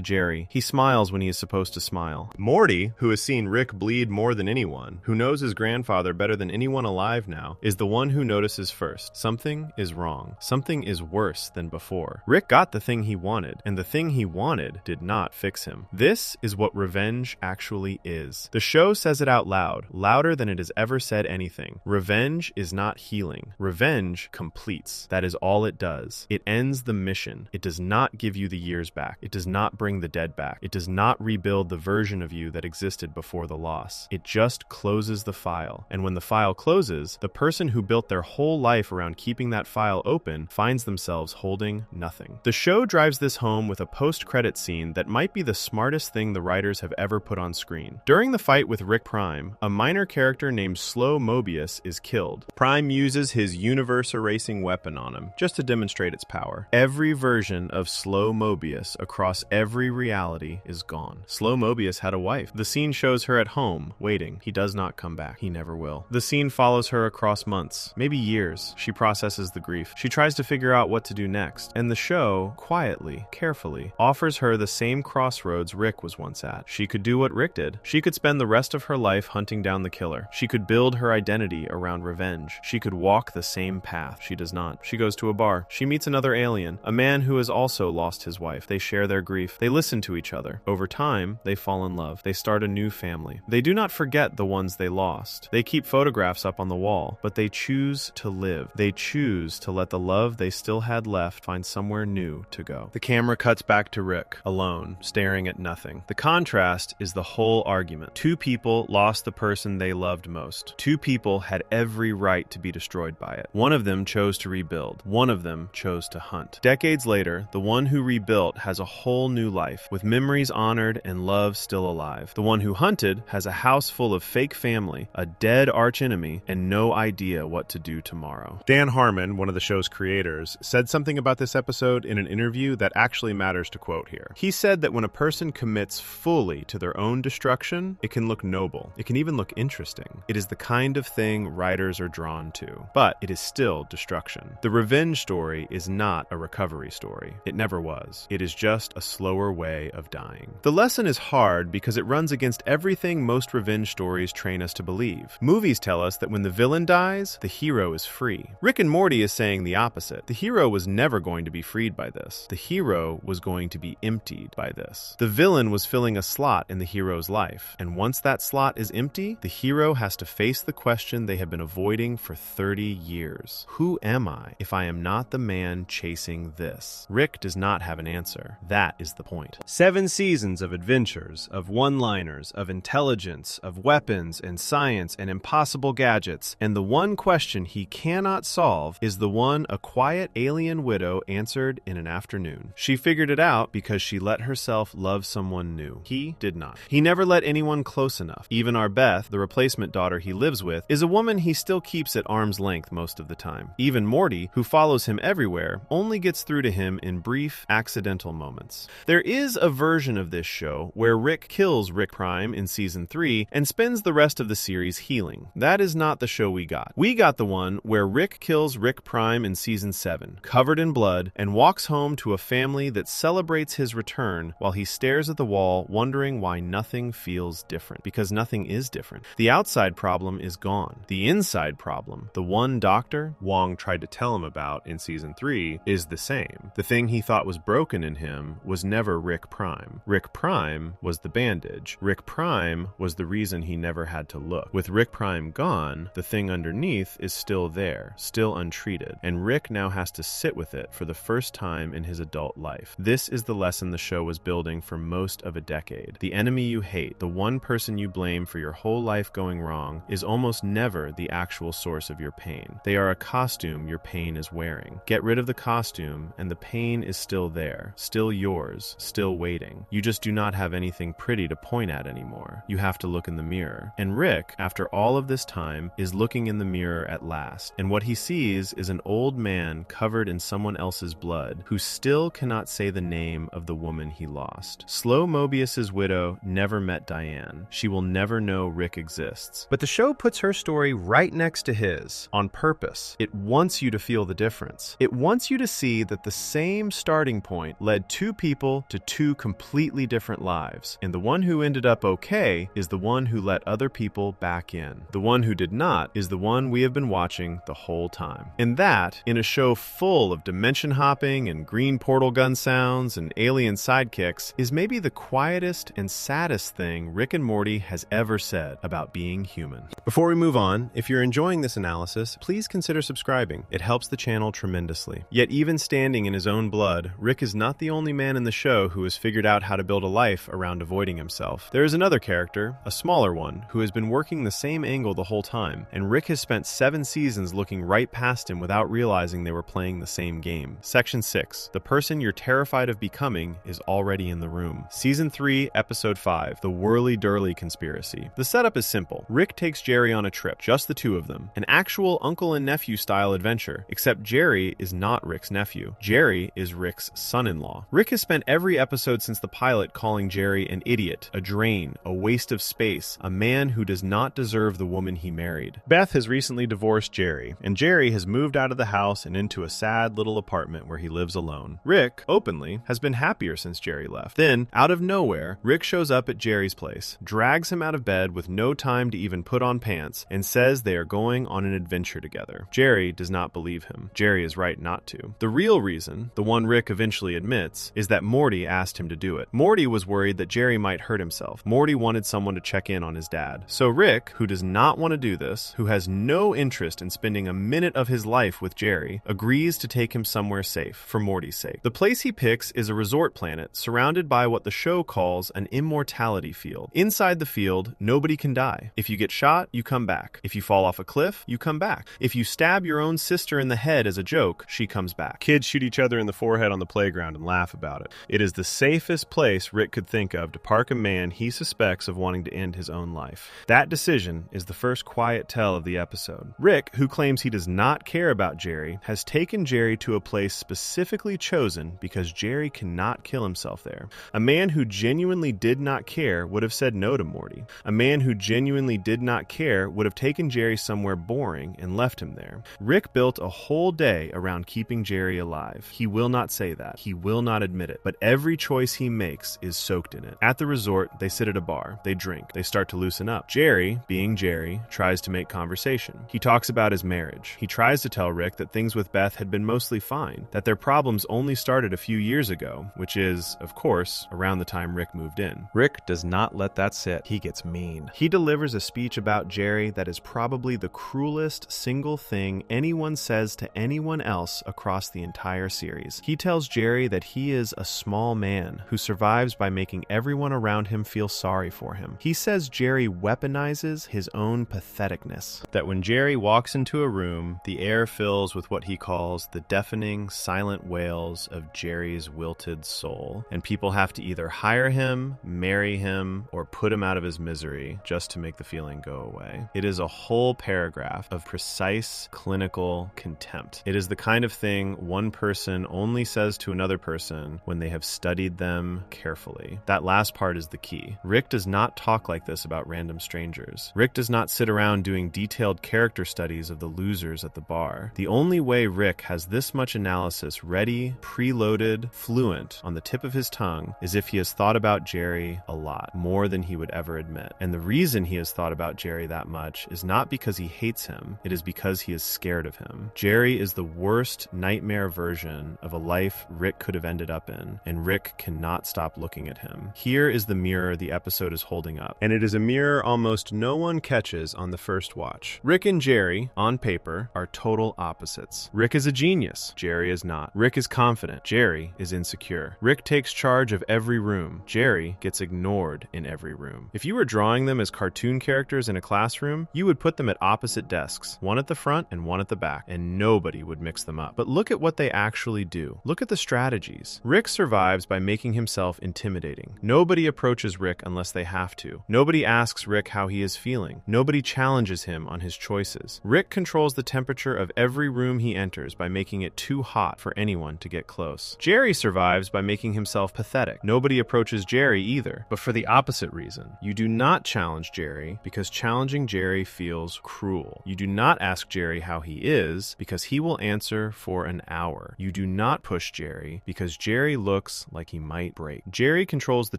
Jerry. He smiles when he is supposed to smile. Morty, who has seen Rick bleed more than anyone, who knows his grandfather better than anyone alive now, is the one who notices first. Something is wrong. Something is worse than before. Rick got the thing he wanted, and the thing he wanted did not fix him. This is what revenge actually is. The show says it out loud, louder than it has ever said anything. Revenge is not healing. Revenge completes. That is all it does. It ends the mission. It does not give you the years back. It does not bring the dead back. It does not rebuild the version of you that existed before the loss. It just closes the file. And when the file closes, the person who built their whole life around keeping that file open finds themselves holding nothing. The show drives this home with a post-credit scene that might be the smartest thing the writers have ever put on screen. During the fight with Rick Prime, a minor character named Slow Mobius is killed. Prime uses his universe-erasing weapon on him, just to demonstrate its power. Every version of Slow Mobius across every reality reality is gone. Slow Mobius had a wife. The scene shows her at home, waiting. He does not come back. He never will. The scene follows her across months, maybe years. She processes the grief. She tries to figure out what to do next. And the show, quietly, carefully, offers her the same crossroads Rick was once at. She could do what Rick did. She could spend the rest of her life hunting down the killer. She could build her identity around revenge. She could walk the same path. She does not. She goes to a bar. She meets another alien, a man who has also lost his wife. They share their grief. They listen to each other. Over time, they fall in love. They start a new family. They do not forget the ones they lost. They keep photographs up on the wall, but they choose to live. They choose to let the love they still had left find somewhere new to go. The camera cuts back to Rick, alone, staring at nothing. The contrast is the whole argument. Two people lost the person they loved most. Two people had every right to be destroyed by it. One of them chose to rebuild. One of them chose to hunt. Decades later, the one who rebuilt has a whole new life, with memories honored and love still alive. The one who hunted has a house full of fake family, a dead archenemy, and no idea what to do tomorrow. Dan Harmon, one of the show's creators, said something about this episode in an interview that actually matters to quote here. He said that when a person commits fully to their own destruction, it can look noble. It can even look interesting. It is the kind of thing writers are drawn to. But it is still destruction. The revenge story is not a recovery story. It never was. It is just a slower way of dying. The lesson is hard because it runs against everything most revenge stories train us to believe. Movies tell us that when the villain dies, the hero is free. Rick and Morty is saying the opposite. The hero was never going to be freed by this. The hero was going to be emptied by this. The villain was filling a slot in the hero's life, and once that slot is empty, the hero has to face the question they have been avoiding for 30 years. Who am I if I am not the man chasing this? Rick does not have an answer. That is the point. 7 seasons of adventures, of one-liners, of intelligence, of weapons and science and impossible gadgets, and the one question he cannot solve is the one a quiet alien widow answered in an afternoon. She figured it out because she let herself love someone new. He did not. He never let anyone close enough. Even our Beth, the replacement daughter he lives with, is a woman he still keeps at arm's length most of the time. Even Morty, who follows him everywhere, only gets through to him in brief, accidental moments. There is a version of this show where Rick kills Rick Prime in season 3 and spends the rest of the series healing. That is not the show we got. We got the one where Rick kills Rick Prime in season 7, covered in blood, and walks home to a family that celebrates his return while he stares at the wall, wondering why nothing feels different. Because nothing is different. The outside problem is gone. The inside problem, the one doctor Wong tried to tell him about in season 3, is the same. The thing he thought was broken in him was never Rick Prime. Rick Prime was the bandage. Rick Prime was the reason he never had to look. With Rick Prime gone, the thing underneath is still there, still untreated, and Rick now has to sit with it for the first time in his adult life. This is the lesson the show was building for most of a decade. The enemy you hate, the one person you blame for your whole life going wrong, is almost never the actual source of your pain. They are a costume your pain is wearing. Get rid of the costume, and the pain is still there, still yours, still waiting. You just do not have anything pretty to point at anymore. You have to look in the mirror. And Rick, after all of this time, is looking in the mirror at last, and what he sees is an old man covered in someone else's blood who still cannot say the name of the woman he lost. Slow Mobius's widow never met Diane. She will never know Rick exists. But the show puts her story right next to his, on purpose. It wants you to feel the difference. It wants you to see that the same starting point led two people to two completely different lives, and the one who ended up okay is the one who let other people back in. The one who did not is the one we have been watching the whole time. And that, in a show full of dimension hopping and green portal gun sounds and alien sidekicks, is maybe the quietest and saddest thing Rick and Morty has ever said about being human. Before we move on, if you're enjoying this analysis, please consider subscribing. It helps the channel tremendously. Yet even standing in his own blood, Rick is not the only man in the show who has figured out how to build a life around avoiding himself. There is another character, a smaller one, who has been working the same angle the whole time, and Rick has spent 7 seasons looking right past him without realizing they were playing the same game. Section 6. The person you're terrified of becoming is already in the room. Season 3, Episode 5, The Whirly-Durly Conspiracy. The setup is simple. Rick takes Jerry on a trip, just the two of them. An actual uncle and nephew style adventure, except Jerry is not Rick's nephew. Jerry is Rick's son-in-law. Rick has spent every episode since the pilot calling Jerry an idiot, a drain, a waste of space, a man who does not deserve the woman he married. Beth has recently divorced Jerry, and Jerry has moved out of the house and into a sad little apartment where he lives alone. Rick, openly, has been happier since Jerry left. Then, out of nowhere, Rick shows up at Jerry's place, drags him out of bed with no time to even put on pants, and says they are going on an adventure together. Jerry does not believe him. Jerry is right not to. The real reason, the one Rick eventually admits, is that Morty asked him to do it. Morty was worried that Jerry might hurt himself. Morty wanted someone to check in on his dad. So Rick, who does not want to do this, who has no interest in spending a minute of his life with Jerry, agrees to take him somewhere safe, for Morty's sake. The place he picks is a resort planet surrounded by what the show calls an immortality field. Inside the field, nobody can die. If you get shot, you come back. If you fall off a cliff, you come back. If you stab your own sister in the head as a joke, she comes back. Kids shoot each other in the forehead on the playground and laugh about it. It is the safest place Rick could think of to park a man he suspects of wanting to end his own life. That decision is the first quiet tell of the episode. Rick, who claims he does not care about Jerry, has taken Jerry to a place specifically chosen because Jerry cannot kill himself there. A man who genuinely did not care would have said no to Morty. A man who genuinely did not care would have taken Jerry somewhere boring and left him there. Rick built a whole day around keeping Jerry alive. He will not say that. He will not admit it. But every choice he makes is soaked in it. At the resort, they sit at a bar. They drink. They start to loosen up. Jerry, being Jerry, tries to make conversation. He talks about his marriage. He tries to tell Rick that things with Beth had been mostly fine, that their problems only started a few years ago, which is, of course, around the time Rick moved in. Rick does not let that sit. He gets mean. He delivers a speech about Jerry that is probably the cruelest single thing anyone says to anyone else across the entire series. He tells Jerry that he is a small man who survives by making everyone around him feel sorry for him. He says Jerry weaponizes his own patheticness. That when Jerry walks into a room, the air fills with what he calls the deafening, silent wails of Jerry's wilted soul, and people have to either hire him, marry him, or put him out of his misery just to make the feeling go away. It is a whole paragraph of precise, clinical contempt. It is the kind of thing one person only says to another person when they have studied them carefully. That last part is the key. Rick does not talk like this about random strangers. Rick does not sit around doing detailed character studies of the losers at the bar. The only way Rick has this much analysis ready, preloaded, fluent on the tip of his tongue is if he has thought about Jerry a lot, more than he would ever admit. And the reason he has thought about Jerry that much is not because he hates him, it is because he is scared of him. Jerry is the worst nightmare version of a life Rick could have ended up in, and Rick cannot stop looking at him. Here is the mirror the episode is holding up, and it is a mirror almost no one catches on the first watch. Rick and Jerry, on paper, are total opposites. Rick is a genius. Jerry is not. Rick is confident. Jerry is insecure. Rick takes charge of every room. Jerry gets ignored in every room. If you were drawing them as cartoon characters in a classroom, you would put them at opposite desks, one at the front and one at the back, and nobody would mix them up. But look at what they actually do. Look at the strategies. Rick survives by making himself intimidating. Nobody approaches Rick unless they have to. Nobody asks Rick how he is feeling. Nobody challenges him on his choices. Rick controls the temperature of every room he enters by making it too hot for anyone to get close. Jerry survives by making himself pathetic. Nobody approaches Jerry either, but for the opposite reason. You do not challenge Jerry because challenging Jerry feels cruel. You do not ask Jerry how he is because he will answer for an hour. You do not push Jerry because Jerry looks like he might break. Jerry controls the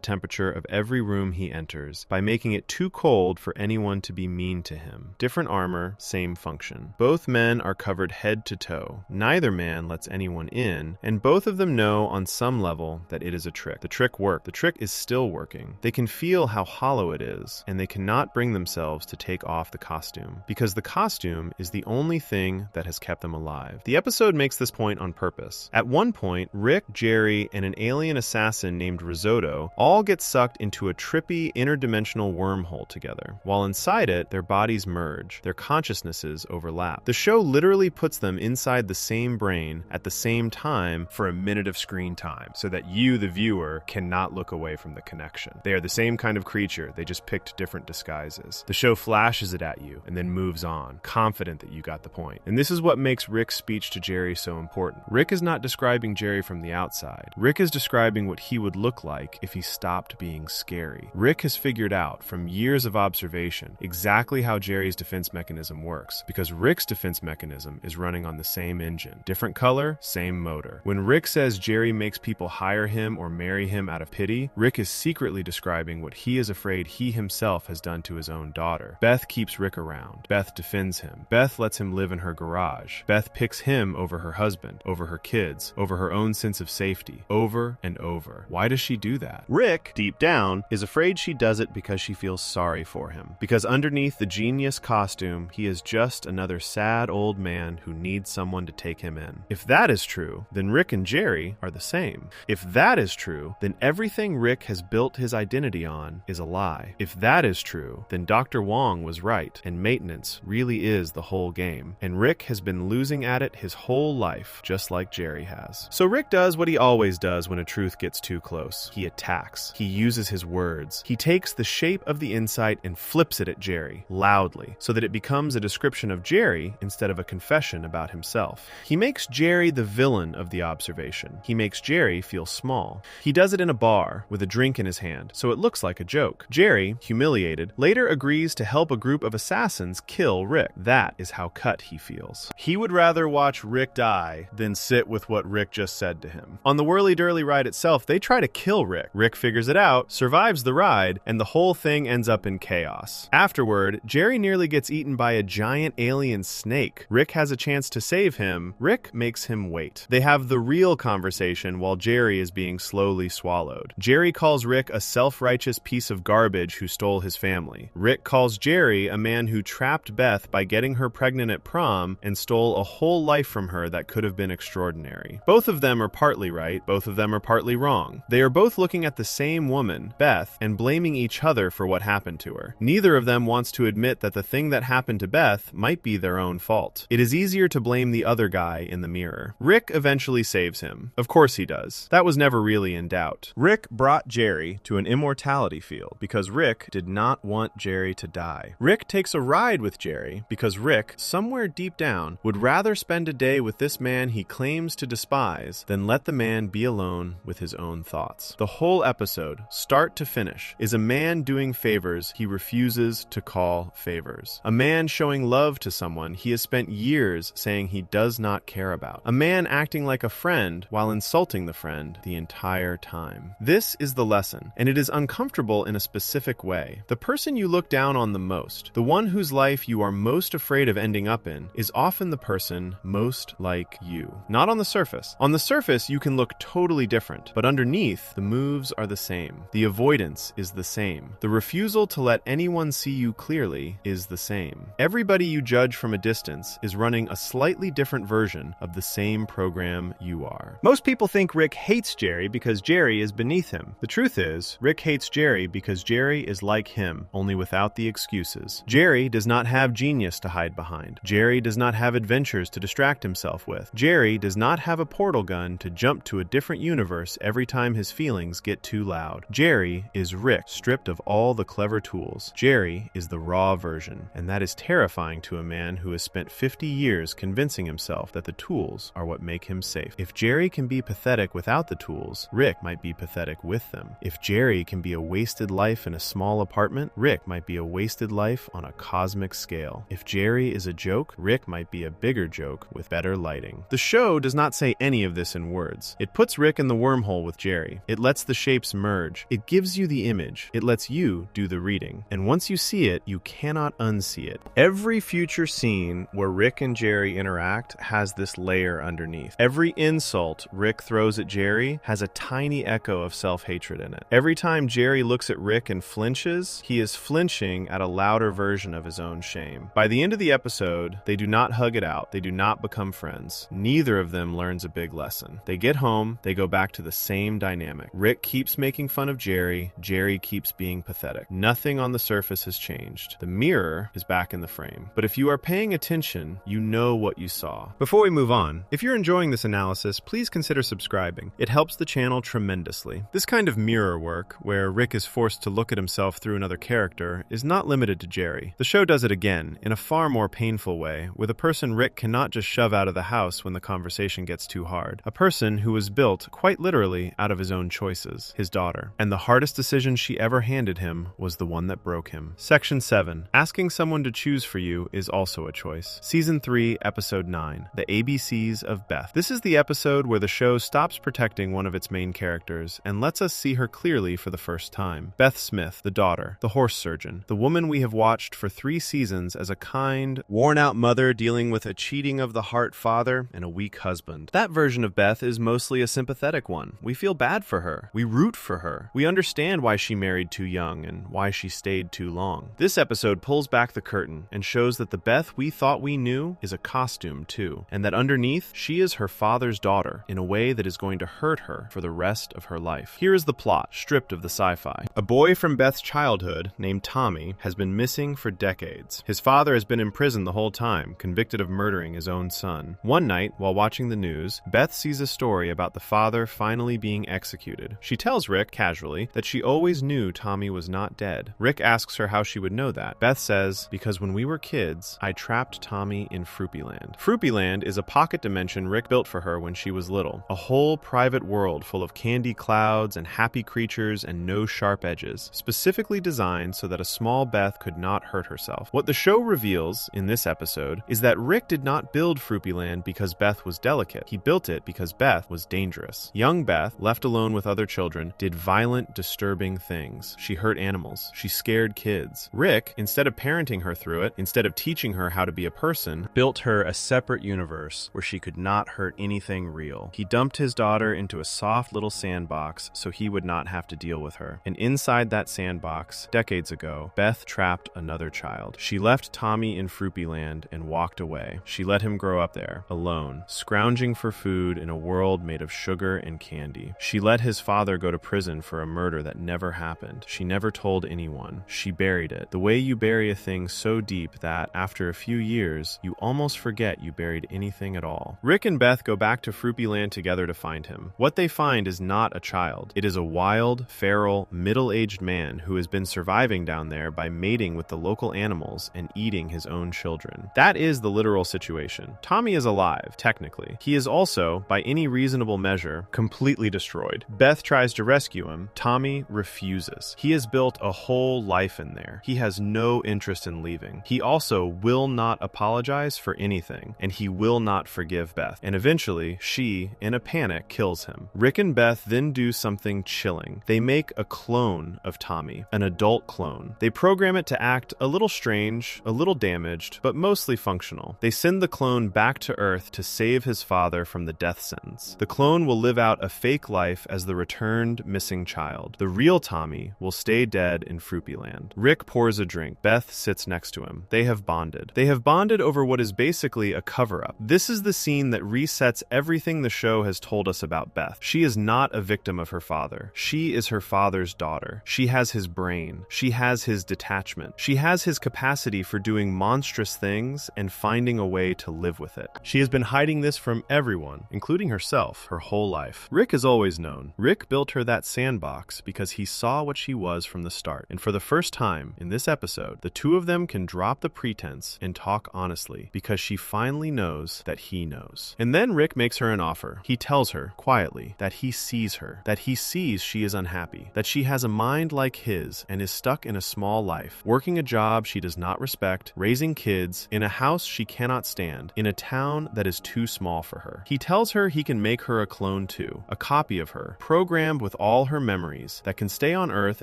temperature of every room he enters by making it too cold for anyone to be mean to him. Different armor, same function. Both men are covered head to toe. Neither man lets anyone in, and both of them know on some level that it is a trick. The trick worked. The trick is still working. They can feel how hollow it is, and they cannot bring themselves to take off the costume, because the costume is the only thing that has kept them alive. The episode makes this point on purpose. At one point, Rick, Jerry, and an alien assassin named Risotto all get sucked into a trippy interdimensional wormhole together. While inside it, their bodies merge. Their consciousnesses overlap. The show literally puts them inside the same brain at the same time for a minute of screen time, so that you, the viewer, cannot look away from the connection. They are the same kind of creature, they just picked different disguises. The show flashes it at you and then moves on, confident that you got the point. And this is what makes Rick's speech to Jerry so important. Rick is not describing Jerry from the outside. Rick is describing what he would look like if he stopped being scary. Rick has figured out, from years of observation, exactly how Jerry's defense mechanism works, because Rick's defense mechanism is running on the same engine. Different color, same motor. When Rick says Jerry makes people hire him or marry him out of pity, Rick is secretly describing what he is afraid he himself has done to his own daughter. Beth keeps Rick around. Beth defends him. Beth lets him live in her garage. Beth picks him over her husband, over her kids, over her own sense of safety, over and over. Why does she do that? Rick, deep down, is afraid she does it because she feels sorry for him. Because underneath the genius costume, he is just another sad old man who needs someone to take him in. If that is true, then Rick and Jerry are the same. If that is true, then everything Rick has built his identity on is a lie. If that is true, then Dr. Wong was right, and maintenance really is the whole game. And Rick has been losing at it his whole life, just like Jerry has. So Rick does what he always does when a truth gets too close. He attacks. He uses his words. He takes the shape of the insight and flips it at Jerry, loudly, so that it becomes a description of Jerry instead of a confession about himself. He makes Jerry the villain of the observation. He makes Jerry feel small. He does it in a bar, with a drink in his hand, so it looks like a joke. Jerry, humiliated, later agrees to help a group of assassins kill Rick. That is how cut he feels. He would rather watch Rick die than sit with what Rick just said to him. On the whirly-durly ride itself, they try to kill Rick. Rick figures it out, survives the ride, and the whole thing ends up in chaos. Afterward, Jerry nearly gets eaten by a giant alien snake. Rick has a chance to save him. Rick makes him wait. They have the real conversation while Jerry is being slowly swallowed. Jerry calls Rick a self-righteous piece of garbage who stole his family. Rick calls Jerry a man who trapped Beth by getting her pregnant at prom and stole a whole life from her that could have been extraordinary. Both of them are partly right, both of them are partly wrong. They are both looking at the same woman, Beth, and blaming each other for what happened to her. Neither of them wants to admit that the thing that happened to Beth might be their own fault. It is easier to blame the other guy in the mirror. Rick eventually saves him. Of course he does. That was never really in doubt. Rick brought Jerry to an immortality field because Rick did not want Jerry to die. Rick takes a ride with Jerry because Rick, somewhere deep down, would rather spend a day with this man he claims to despise than let the man be alone with his own thoughts. The whole episode, start to finish, is a man doing favors he refuses to call favors. A man showing love to someone he has spent years saying he does not care about. A man acting like a friend while insulting the friend the entire time. This is the lesson, and it is uncomfortable in a specific way. The person you look down on the most, the one whose life you are most afraid of ending up in, is often the person most like you. Not on the surface. On the surface, you can look totally different, but underneath, the moves are the same. The avoidance is the same. The refusal to let anyone see you clearly is the same. Everybody you judge from a distance is running a slightly different version of the same program you are. Most people think Rick hates Jerry because Jerry is beneath him. The truth is, Rick hates Jerry because Jerry is like him, only without the excuses. Jerry does not have genius to hide behind. Jerry does not have adventures to distract himself with. Jerry does not have a portal gun to jump to a different universe every time his feelings get too loud. Jerry is Rick, stripped of all the clever tools. Jerry is the raw version, and that is terrifying to a man who has spent 50 years convincing himself that the tools are what make him safe. If Jerry can be pathetic without the tools, Rick might be pathetic with them. If Jerry can be a wasted life in a small apartment, Rick might be a wasted life on a cosmic scale. If Jerry is a joke, Rick might be a bigger joke with better lighting. The show does not say any of this in words. It puts Rick in the wormhole with Jerry. It lets the shapes merge. It gives you the image. It lets you do the reading. And once you see it, you cannot unsee it. Every future scene where Rick and Jerry interact has this layer underneath. Every insult Rick throws at Jerry has a tiny echo of self-hatred in it. Every time Jerry looks at Rick and flinches, he is flinching at a louder version of his own shame. By the end of the episode, they do not hug it out. They do not become friends. Neither of them learns a big lesson. They get home, they go back to the same dynamic. Rick keeps making fun of Jerry. Jerry keeps being pathetic. Nothing on the surface has changed. The mirror is back in the frame. But if you are paying attention, you know what you saw. Before we move on, if you're enjoying this analysis, please consider subscribing. It helps the channel tremendously. This kind of mirror work, where Rick is forced to look at himself through another character, is not limited to Jerry. The show does it again, in a far more painful way, with a person Rick cannot just shove out of the house when the conversation gets too hard. A person who was built, quite literally, out of his own choices, his daughter. And the hardest decision she ever handed him was the one that broke him. Section 7. Asking someone to choose for you is also a choice. Season 3, Episode 9. The ABCs of Beth. This is the episode where the show stops protecting one of its main characters and lets us see her clearly for the first time. Beth Smith, the daughter, the horse surgeon, the woman we have watched for 3 seasons as a kind, worn-out mother dealing with a cheating of the heart father and a weak husband. That version of Beth is mostly a sympathetic one. We feel bad for her. We root for her. We understand why she married too young and why she stayed too long. This episode pulls back the curtain and shows that the Beth we thought we knew is a costume too, and that underneath, she is her father's daughter in a way that is going to hurt her for the rest of her life. Here is the plot, stripped of the sci-fi. A boy from Beth's childhood, named Tommy, has been missing for decades. His father has been in prison the whole time, convicted of murdering his own son. One night, while watching the news, Beth sees a story about the father finally being executed. She tells Rick, casually, that she always knew Tommy was not dead. Rick asks her how she would know that. Beth says, "Because when we were kids, I trapped Tommy in Froopyland." Froopyland is a pocket dimension Rick built for her when she was little. A whole private world full of candy clouds and happy creatures and no sharp edges, specifically designed so that a small Beth could not hurt herself. What the show reveals in this episode is that Rick did not build Froopyland because Beth was delicate. He built it because Beth was dangerous. Young Beth, left alone with other children, did violent, disturbing things. She hurt animals. She scared kids. Rick, instead of parenting her through it, instead of teaching her how to be a person, built her a separate universe where she could not hurt anything real. He dumped his daughter into a soft little sandbox so he would not have to deal with her. And inside that sandbox, decades ago, Beth trapped another child. She left Tommy in Froopyland and walked away. She let him grow up there, alone, scrounging for food in a world made of sugar and candy. She let his father go to prison for a murder that never happened. She never told anyone. She buried it. The way you bury a thing so deep that, after a few years, you almost forget you buried anything at all. Rick and Beth go back to Froopyland together to find him. What they find is not a child. It is a wild, feral, middle-aged man who has been surviving down there by mating with the local animals and eating his own children. That is the literal situation. Tommy is alive, technically. He is also, by any reasonable measure, completely destroyed. Beth tries to rescue him. Tommy refuses. He has built a whole life in there. He has no interest in leaving. He also will not apologize for anything, and he will not forgive Beth. And eventually, she, in a panic, kills him. Rick and Beth then do something chilling. They make a clone of Tommy, an adult clone. They program it to act a little strange, a little damaged, but mostly functional. They send the clone back to Earth to save his father from the death sentence. The clone will live out a fake life as the returned missing child. The real Tommy will stay dead in Froopyland. Rick pours a drink. Beth sits next to him. They have bonded. They have bonded over what is basically a cover-up. This is the scene that resets everything the show has told us about Beth. She is not a victim of her father. She is her father's daughter. She has his brain. She has his detachment. She has his capacity for doing monstrous things and finding a way to live with it. She has been hiding this from everyone, including herself, her whole life. Rick has always known. Rick built her that sandbox because he saw what she was from the start. And for the first time in this episode, the two of them can drop the pretense and talk honestly because she finally knows that he knows. And then Rick makes her an offer. He tells her, quietly, that he sees her, that he sees she is unhappy, that she has a mind like his and is stuck in a small life, working a job she does not respect, raising kids, in a house she cannot stand, in a town that is too small for her. He tells her he can make her a clone too, a copy of her, programmed with all her memories, that can stay on Earth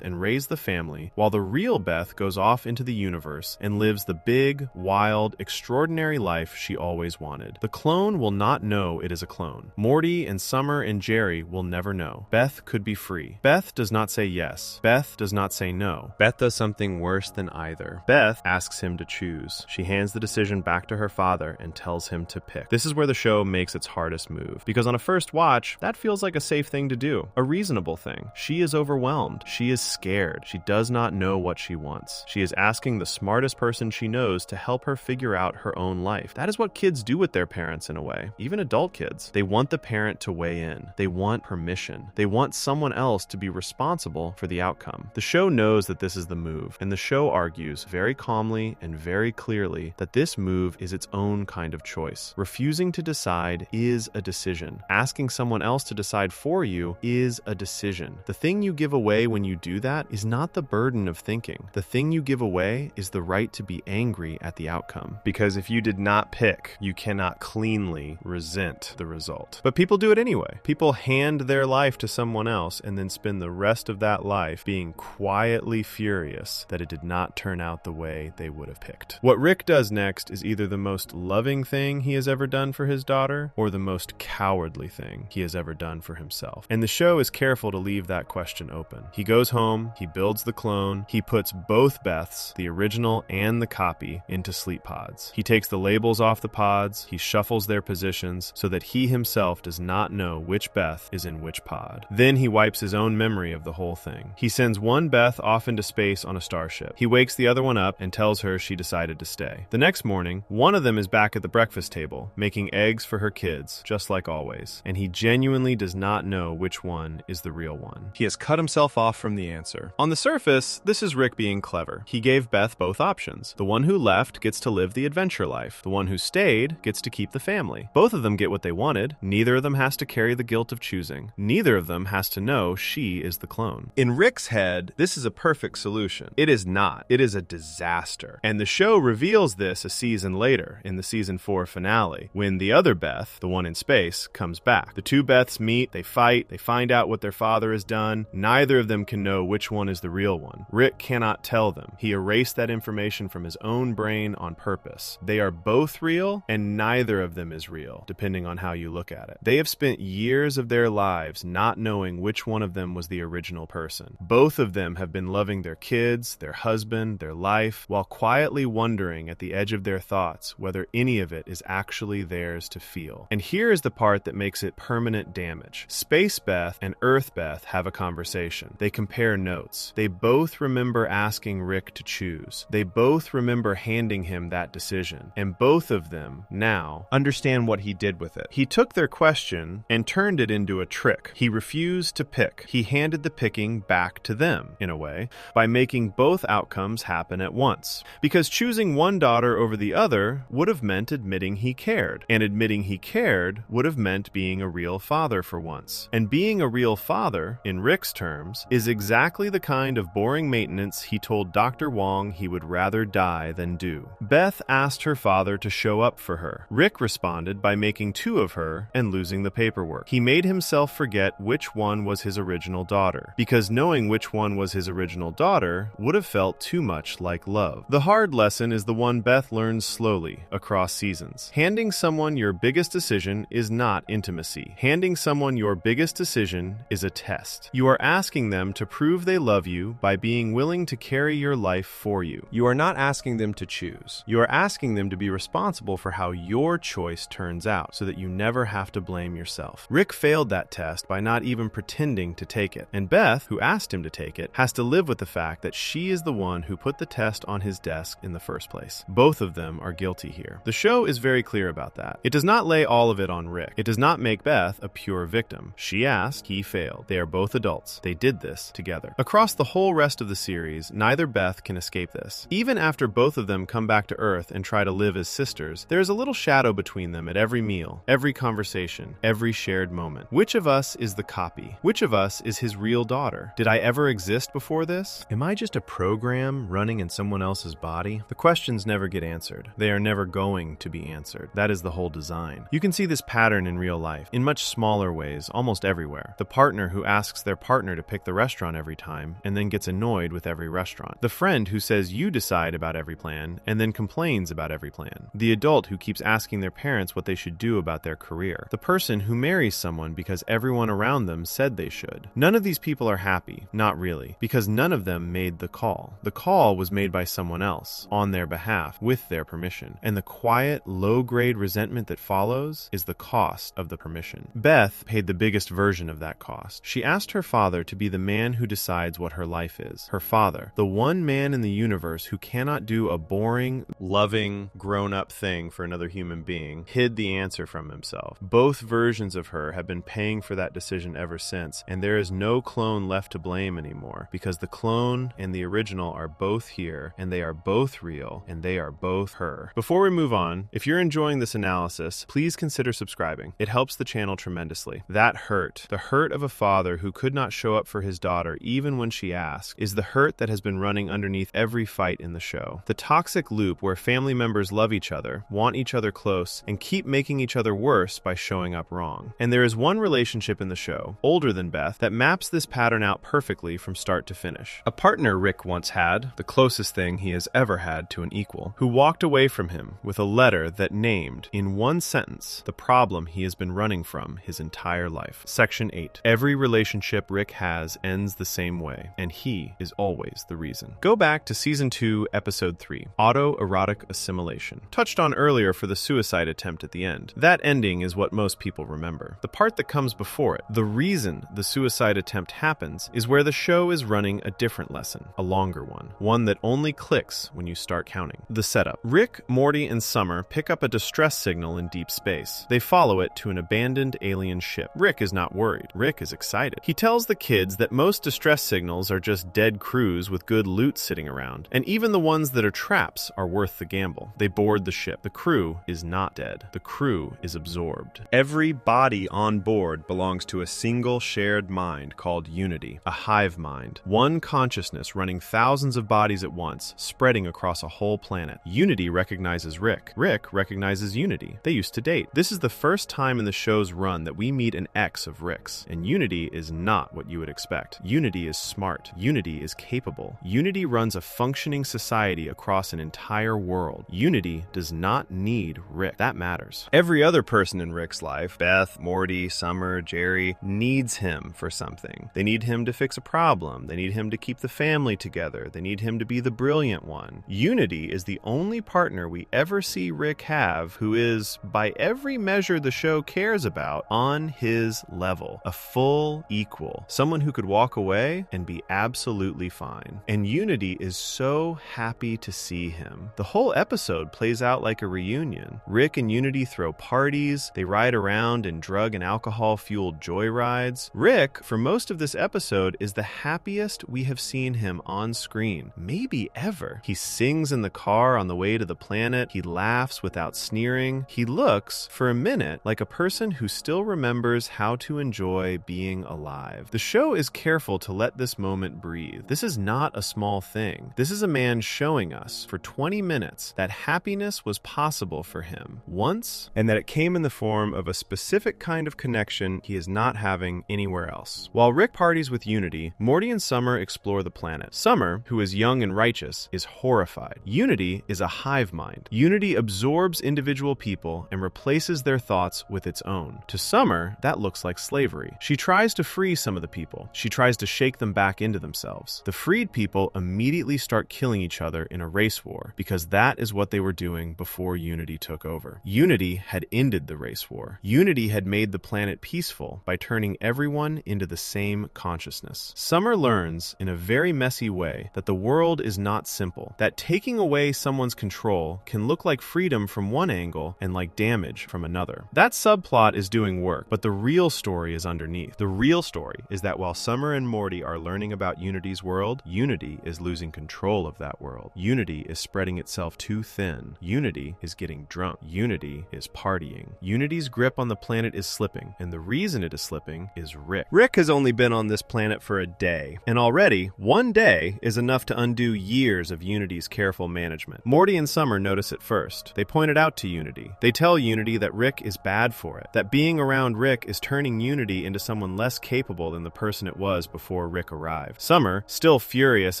and raise the family, while the real Beth goes off into the universe and lives the big, wild, extraordinary life she always wanted. The clone will not know it is a clone. Morty and Summer and Jerry will never know. Beth could be free. Beth does not say yes. Beth does not say no. Beth does something worse than either. Beth asks him to choose. She hands the decision back to her father and tells him to pick. This is where the show makes its hardest move, because on a first watch, that feels like a safe thing to do, a reasonable thing. She is overwhelmed. She is scared. She does not know what she wants. She is asking the smartest person she knows to help her figure out her own life. That is what kids do with their parents in a way, even adult kids. They want the parent to weigh in. They want permission. They want someone else to be responsible for the outcome. The show knows that this is the move, and the show argues very calmly and very clearly that this move is its own kind of choice. Refusing to decide is a decision. Asking someone else to decide for you is a decision. The thing you give away when you do that is not the burden of thinking. The thing you give away is the right to be angry at the outcome. Because if you did not pick, you cannot cleanly resent the result. But people do it anyway. People hand their life to someone else and then spend the rest of that life being quietly furious that it did not turn out the way they would have picked. What Rick does next is either the most loving thing he has ever done for his daughter or the most cowardly thing he has ever done for himself. And the show is careful to leave that question open. He goes home, he builds the clone, he puts both Beths, the original and the copy, into sleep pods. He takes the labels off the pods, he shuffles their positions so that he himself does not know which Beth is in which pod. Then he wipes his own memory of the whole thing. He sends one Beth off into space on a starship. He wakes the other one up and tells her she decided to stay. The next morning, one of them is back at the breakfast table, making eggs for her kids, just like always. And he genuinely does not know which one is the real one. He has cut himself off from the answer. On the surface, this is Rick being clever. He gave Beth both options. The one who left gets to live the adventure life. The one who stayed gets to keep the family. Both of them get what they wanted. Neither of them has to carry the guilt of choosing. Neither of them has to know she is the clone. In Rick's head, this is a perfect solution. It is not. It is a disaster. And the show reveals this a season later, in the season 4 finale, when the other Beth, the one in space, comes back. The two Beths meet, they fight, they find out what their father has done. Neither of them can know which one is the real one. Rick cannot tell them. He erased that information from his own brain on purpose. They are both real, and neither of them is real, depending on how you look at it. They have spent years of their lives not knowing which one of them was the original person. Both of them have been loving their kids, their husband, their life, while quietly wondering at the edge of their thoughts whether any of it is actually theirs to feel. And here is the part that makes it permanent damage. Space Beth and Earth Beth have a conversation. They compare notes. They both remember asking Rick to choose. They both remember handing him that decision. And both of them now understand what he did with it. He took their question and turned it into a trick. He refused to pick. He handed the picking back to them, in a way, by making both outcomes happen at once. Because choosing one daughter over the other would have meant admitting he cared. And admitting he cared would have meant being a real father for once. And being a real father, in Rick's terms, is exactly the kind of boring maintenance he told Dr. Wong he would rather die than do. Beth asked her father to show up for her. Rick responded by making two of her and losing the paperwork. He made himself forget which one was his original daughter, because knowing which one was his original daughter would have felt too much like love. The hard lesson is the one Beth learns slowly across seasons. Handing someone your biggest decision is not intimacy. Handing someone your biggest decision is a test. You are asking them to prove they love you by being willing to carry your life for you. You are not asking them to choose. You are asking them to be responsible for how your choice turns out, so that you never have to blame yourself. Rick failed that test by not even pretending to take it. And Beth, who asked him to take it, has to live with the fact that she is the one who put the test on his desk in the first place. Both of them are guilty here. The show is very clear about that. It does not lay all of it on Rick. It does not make Beth a pure victim. She asked, he failed. They are both adults. They did this together. Across the whole rest of the series, neither Beth can escape this. Even after both of them come back to Earth and try to live as sisters, there is a little shadow between them at every meal, every conversation, every shared moment. Which of us is the copy? Which of us is his real daughter? Did I ever exist before this? Am I just a program running in someone else's body? The questions never get answered. They are never going to be answered. That is the whole design. You can see this pattern in real life, in much smaller ways, almost everywhere. The partner who asks their partner to pick the restaurant every time and then gets annoyed with every restaurant. The friend who says you decide about every plan and then complains about every plan. The adult who keeps asking their parents what they should do about their career. The person who marries someone because everyone around them said they should. None of these people are happy, not really, because none of them made the call. The call was made by someone else, on their behalf, with their permission. And the quiet, low-grade resentment that follows is the cost of the permission. Beth paid the biggest version of that cost. She asked her father to be the man who decides what her life is. Her father, the one man in the universe who cannot do a boring, loving, grown-up thing for another human being, hid the answer from himself. Both versions of her have been paying for that decision ever since, and there is no clone left to blame anymore, because the clone and the original original are both here, and they are both real, and they are both her. Before we move on, if you're enjoying this analysis, please consider subscribing. It helps the channel tremendously. That hurt, the hurt of a father who could not show up for his daughter even when she asked, is the hurt that has been running underneath every fight in the show. The toxic loop where family members love each other, want each other close, and keep making each other worse by showing up wrong. And there is one relationship in the show, older than Beth, that maps this pattern out perfectly from start to finish. A partner Rick once had, the closest thing he has ever had to an equal, who walked away from him with a letter that named, in one sentence, the problem he has been running from his entire life. Section 8. Every relationship Rick has ends the same way, and he is always the reason. Go back to Season 2, Episode 3, Autoerotic Assimilation. Touched on earlier for the suicide attempt at the end. That ending is what most people remember. The part that comes before it, the reason the suicide attempt happens, is where the show is running a different lesson, a longer one that only clicks when you start counting. The setup. Rick, Morty, and Summer pick up a distress signal in deep space. They follow it to an abandoned alien ship. Rick is not worried. Rick is excited. He tells the kids that most distress signals are just dead crews with good loot sitting around, and even the ones that are traps are worth the gamble. They board the ship. The crew is not dead. The crew is absorbed. Every body on board belongs to a single shared mind called Unity, a hive mind. One consciousness running thousands of bodies at once, spreading across a whole planet. Unity recognizes Rick. Rick recognizes Unity. They used to date. This is the first time in the show's run that we meet an ex of Rick's, and Unity is not what you would expect. Unity is smart. Unity is capable. Unity runs a functioning society across an entire world. Unity does not need Rick. That matters. Every other person in Rick's life, Beth, Morty, Summer, Jerry, needs him for something. They need him to fix a problem. They need him to keep the family together. They need him to be the brilliant one. Unity is the only partner we ever see Rick have who is, by every measure the show cares about, on his level. A full equal. Someone who could walk away and be absolutely fine. And Unity is so happy to see him. The whole episode plays out like a reunion. Rick and Unity throw parties. They ride around in drug and alcohol-fueled joyrides. Rick, for most of this episode, is the happiest we have seen him on screen, maybe ever. He sings in the car on the way to the planet. He laughs without sneering. He looks, for a minute, like a person who still remembers how to enjoy being alive. The show is careful to let this moment breathe. This is not a small thing. This is a man showing us, for 20 minutes, that happiness was possible for him once, and that it came in the form of a specific kind of connection he is not having anywhere else. While Rick parties with Unity, Morty and Summer explore the planet. Summer, who is young and righteous, is horrified. Unity is a hive mind. Unity absorbs individual people and replaces their thoughts with its own. To Summer, that looks like slavery. She tries to free some of the people. She tries to shake them back into themselves. The freed people immediately start killing each other in a race war, because that is what they were doing before Unity took over. Unity had ended the race war. Unity had made the planet peaceful by turning everyone into the same consciousness. Summer learns, in a very messy way, that the world is not simple, that taking away someone's control can look like freedom from one angle and like damage from another. That subplot is doing work, but the real story is underneath. The real story is that while Summer and Morty are learning about Unity's world, Unity is losing control of that world. Unity is spreading itself too thin. Unity is getting drunk. Unity is partying. Unity's grip on the planet is slipping, and the reason it is slipping is Rick. Rick has only been on this planet for a day, and already, one day is enough to undo years of Unity's careful management. Morty and Summer notice it first. They point it out to Unity. They tell Unity that Rick is bad for it, that being around Rick is turning Unity into someone less capable than the person it was before Rick arrived. Summer, still furious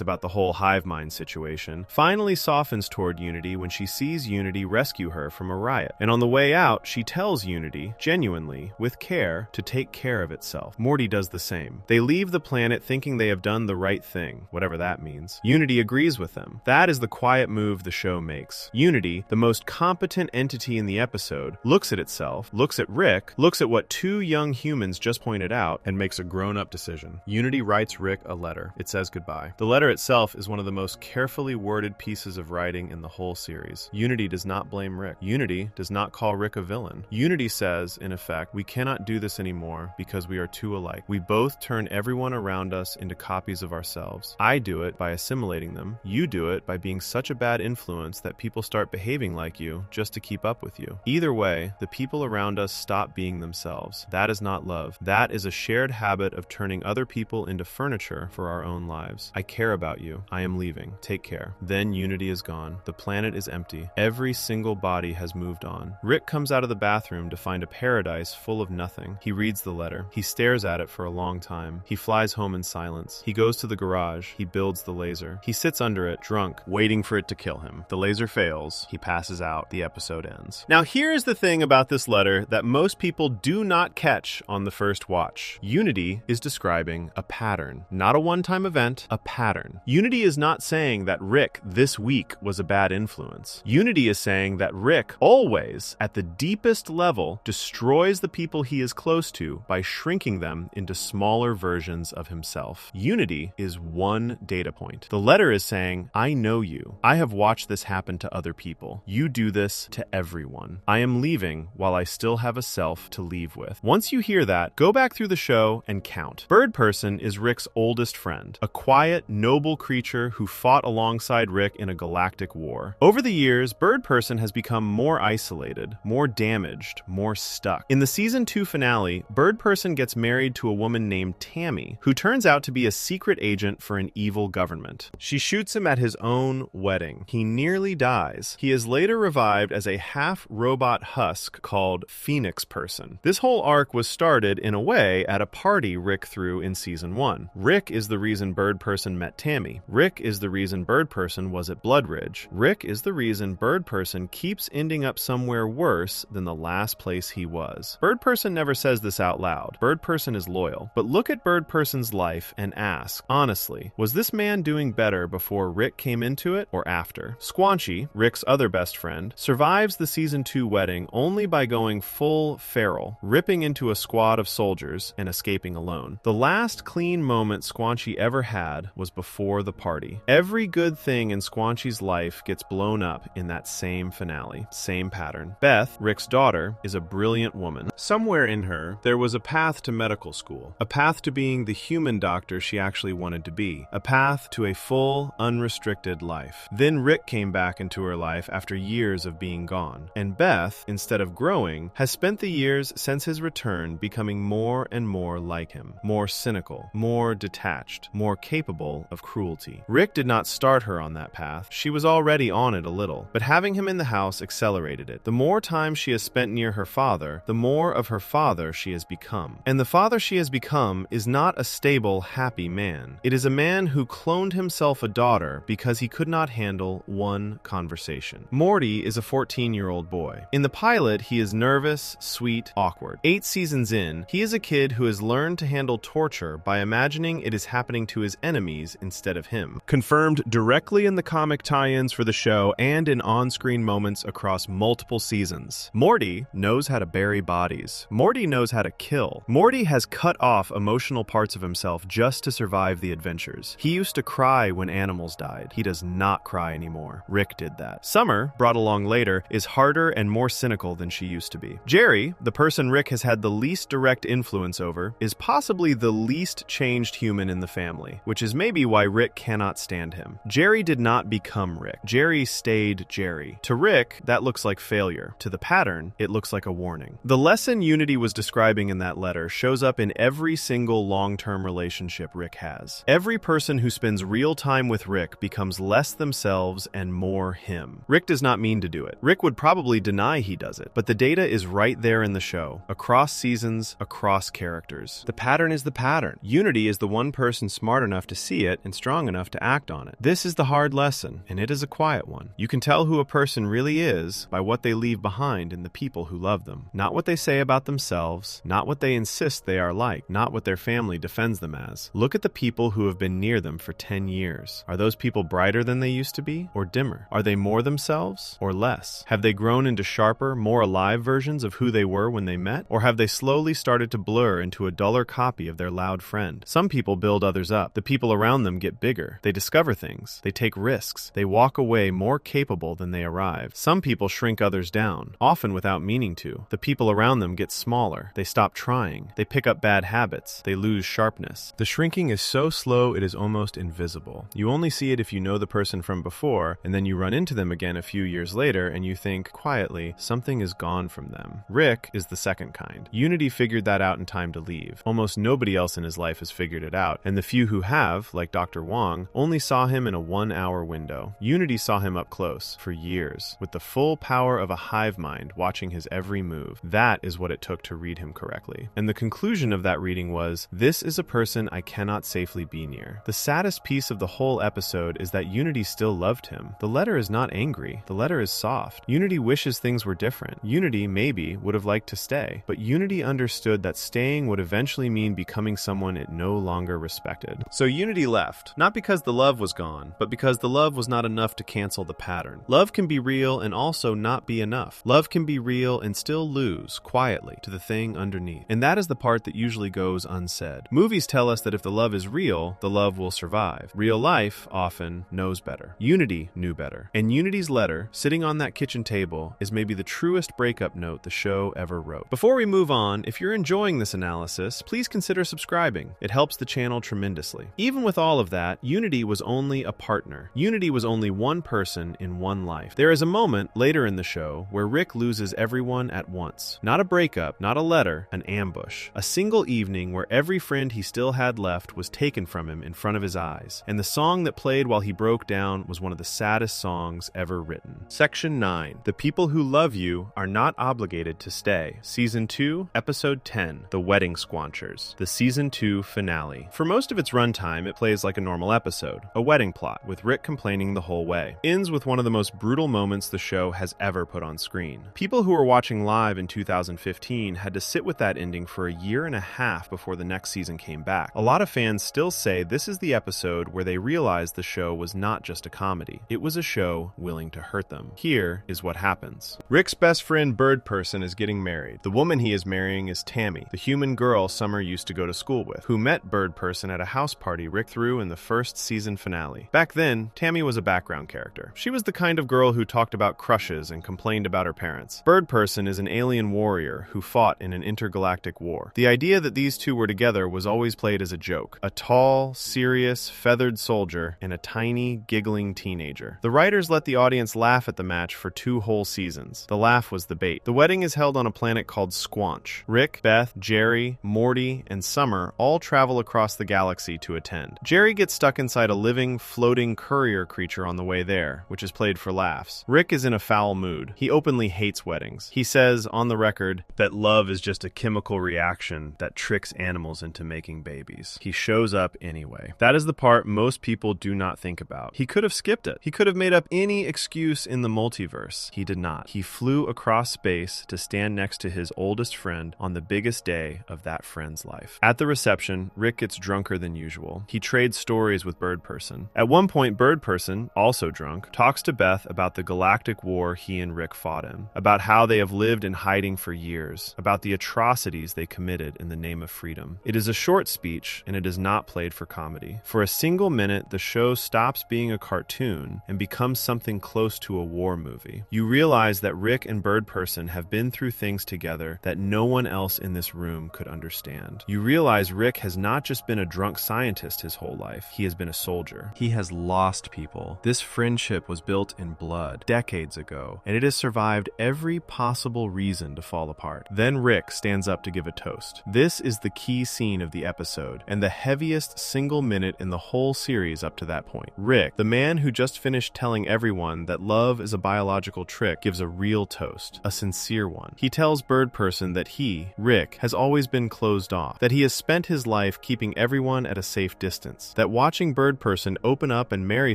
about the whole hive mind situation, finally softens toward Unity when she sees Unity rescue her from a riot. And on the way out, she tells Unity, genuinely, with care, to take care of itself. Morty does the same. They leave the planet thinking they have done the right thing, whatever that means. Unity agrees with them. That is the quiet move the show makes. Unity, the most competent entity in the episode, looks at itself, looks at Rick, looks at what two young humans just pointed out, and makes a grown-up decision. Unity writes Rick a letter. It says goodbye. The letter itself is one of the most carefully worded pieces of writing in the whole series. Unity does not blame Rick. Unity does not call Rick a villain. Unity says, in effect, we cannot do this anymore because we are too alike. We both turn everyone around us into copies of ourselves. I do do it by assimilating them. You do it by being such a bad influence that people start behaving like you just to keep up with you. Either way, the people around us stop being themselves. That is not love. That is a shared habit of turning other people into furniture for our own lives. I care about you. I am leaving. Take care. Then unity is gone. The planet is empty. Every single body has moved on. Rick comes out of the bathroom to find a paradise full of nothing. He reads the letter. He stares at it for a long time. He flies home in silence. He goes to the garage. He builds the laser. He sits under it, drunk, waiting for it to kill him. The laser fails. He passes out. The episode ends. Now, here's the thing about this letter that most people do not catch on the first watch. Unity is describing a pattern, not a one-time event, a pattern. Unity is not saying that Rick this week was a bad influence. Unity is saying that Rick always, at the deepest level, destroys the people he is close to by shrinking them into smaller versions of himself. Unity is one data point. The letter is saying, I know you. I have watched this happen to other people. You do this to everyone. I am leaving while I still have a self to leave with. Once you hear that, go back through the show and count. Bird Person is Rick's oldest friend, a quiet, noble creature who fought alongside Rick in a galactic war. Over the years, Bird Person has become more isolated, more damaged, more stuck. In the season 2 finale, Bird Person gets married to a woman named Tammy, who turns out to be a secret agent for an evil government. She shoots him at his own wedding. He nearly dies. He is later revived as a half-robot husk called Phoenix Person. This whole arc was started, in a way, at a party Rick threw in season 1. Rick is the reason Bird Person met Tammy. Rick is the reason Bird Person was at Blood Ridge. Rick is the reason Bird Person keeps ending up somewhere worse than the last place he was. Bird Person never says this out loud. Bird Person is loyal. But look at Bird Person's life and ask, honestly, was this man doing better before Rick came into it or after? Squanchy, Rick's other best friend, survives the season 2 wedding only by going full feral, ripping into a squad of soldiers and escaping alone. The last clean moment Squanchy ever had was before the party. Every good thing in Squanchy's life gets blown up in that same finale, same pattern. Beth, Rick's daughter, is a brilliant woman. Somewhere in her, there was a path to medical school, a path to being the human doctor she actually wanted to be, a path to a full, unrestricted life. Then Rick came back into her life after years of being gone, and Beth, instead of growing, has spent the years since his return becoming more and more like him, more cynical, more detached, more capable of cruelty. Rick did not start her on that path. She was already on it a little, but having him in the house accelerated it. The more time she has spent near her father, the more of her father she has become. And the father she has become is not a stable, happy man. It is a man who cloned himself a daughter because he could not handle one conversation. Morty is a 14-year-old boy. In the pilot, he is nervous, sweet, awkward. 8 seasons in, he is a kid who has learned to handle torture by imagining it is happening to his enemies instead of him. Confirmed directly in the comic tie-ins for the show and in on-screen moments across multiple seasons. Morty knows how to bury bodies. Morty knows how to kill. Morty has cut off emotional parts of himself just to survive the adventures. He used to cry when animals died. He does not cry anymore. Rick did that. Summer, brought along later, is harder and more cynical than she used to be. Jerry, the person Rick has had the least direct influence over, is possibly the least changed human in the family, which is maybe why Rick cannot stand him. Jerry did not become Rick. Jerry stayed Jerry. To Rick, that looks like failure. To the pattern, it looks like a warning. The lesson Unity was describing in that letter shows up in every single long-term relationship Rick has. Every person who spends real time with Rick becomes less themselves and more him. Rick does not mean to do it. Rick would probably deny he does it, but the data is right there in the show, across seasons, across characters. The pattern is the pattern. Unity is the one person smart enough to see it and strong enough to act on it. This is the hard lesson, and it is a quiet one. You can tell who a person really is by what they leave behind in the people who love them. Not what they say about themselves, not what they insist they are like, not what their family defends them as. Look at the people who have been near them for 10 years. Are those people brighter than they used to be, or dimmer? Are they more themselves, or less? Have they grown into sharper, more alive versions of who they were when they met, or have they slowly started to blur into a duller copy of their loud friend? Some people build others up. The people around them get bigger. They discover things. They take risks. They walk away more capable than they arrive. Some people shrink others down, often without meaning to. The people around them get smaller. They stop trying. They pick up bad habits. They lose sharpness. The shrinking is so slow it is almost almost invisible. You only see it if you know the person from before, and then you run into them again a few years later and you think, quietly, something is gone from them. Rick is the second kind. Unity figured that out in time to leave. Almost nobody else in his life has figured it out, and the few who have, like Dr. Wong, only saw him in a 1-hour window. Unity saw him up close, for years, with the full power of a hive mind watching his every move. That is what it took to read him correctly. And the conclusion of that reading was, this is a person I cannot safely be near. The saddest piece of the whole episode is that Unity still loved him. The letter is not angry. The letter is soft. Unity wishes things were different. Unity, maybe, would have liked to stay. But Unity understood that staying would eventually mean becoming someone it no longer respected. So Unity left, not because the love was gone, but because the love was not enough to cancel the pattern. Love can be real and also not be enough. Love can be real and still lose, quietly, to the thing underneath. And that is the part that usually goes unsaid. Movies tell us that if the love is real, the love will survive. Real life often knows better. Unity knew better. And Unity's letter, sitting on that kitchen table, is maybe the truest breakup note the show ever wrote. Before we move on, if you're enjoying this analysis, please consider subscribing. It helps the channel tremendously. Even with all of that, Unity was only a partner. Unity was only one person in one life. There is a moment later in the show where Rick loses everyone at once. Not a breakup, not a letter, an ambush. A single evening where every friend he still had left was taken from him in front of his eyes. And the song that played while he broke down was one of the saddest songs ever written. Section 9. The people who love you are not obligated to stay. Season 2, Episode 10, The Wedding Squanchers, the Season 2 finale. For most of its runtime, it plays like a normal episode, a wedding plot, with Rick complaining the whole way. Ends with one of the most brutal moments the show has ever put on screen. People who were watching live in 2015 had to sit with that ending for a year and a half before the next season came back. A lot of fans still say this is the episode where they realized the show was not just a comedy. It was a show willing to hurt them. Here is what happens. Rick's best friend Bird Person is getting married. The woman he is marrying is Tammy, the human girl Summer used to go to school with, who met Bird Person at a house party Rick threw in the first season finale. Back then, Tammy was a background character. She was the kind of girl who talked about crushes and complained about her parents. Bird Person is an alien warrior who fought in an intergalactic war. The idea that these two were together was always played as a joke. A tall, serious, feathered soldier and a tiny, giggling teenager. The writers let the audience laugh at the match for 2 whole seasons. The laugh was the bait. The wedding is held on a planet called Squanch. Rick, Beth, Jerry, Morty, and Summer all travel across the galaxy to attend. Jerry gets stuck inside a living, floating courier creature on the way there, which is played for laughs. Rick is in a foul mood. He openly hates weddings. He says, on the record, that love is just a chemical reaction that tricks animals into making babies. He shows up anyway. That is the part most people do not think about. He could have skipped it. He could have made up any excuse in the multiverse. He did not. He flew across space to stand next to his oldest friend on the biggest day of that friend's life. At the reception, Rick gets drunker than usual. He trades stories with Bird Person. At one point, Bird Person, also drunk, talks to Beth about the galactic war he and Rick fought in, about how they have lived in hiding for years, about the atrocities they committed in the name of freedom. It is a short speech, and it is not played for comedy. For a single minute, the show stops being a cartoon and becomes something close to a war movie. You realize that Rick and Bird Person have been through things together that no one else in this room could understand. You realize Rick has not just been a drunk scientist his whole life, he has been a soldier. He has lost people. This friendship was built in blood decades ago, and it has survived every possible reason to fall apart. Then Rick stands up to give a toast. This is the key scene of the episode, and the heaviest single minute in the whole series up to that point. Rick, the man who just finished telling everyone that love is a biological trick, gives a real toast, a sincere one. He tells Bird Person that he, Rick, has always been closed off, that he has spent his life keeping everyone at a safe distance, that watching Bird Person open up and marry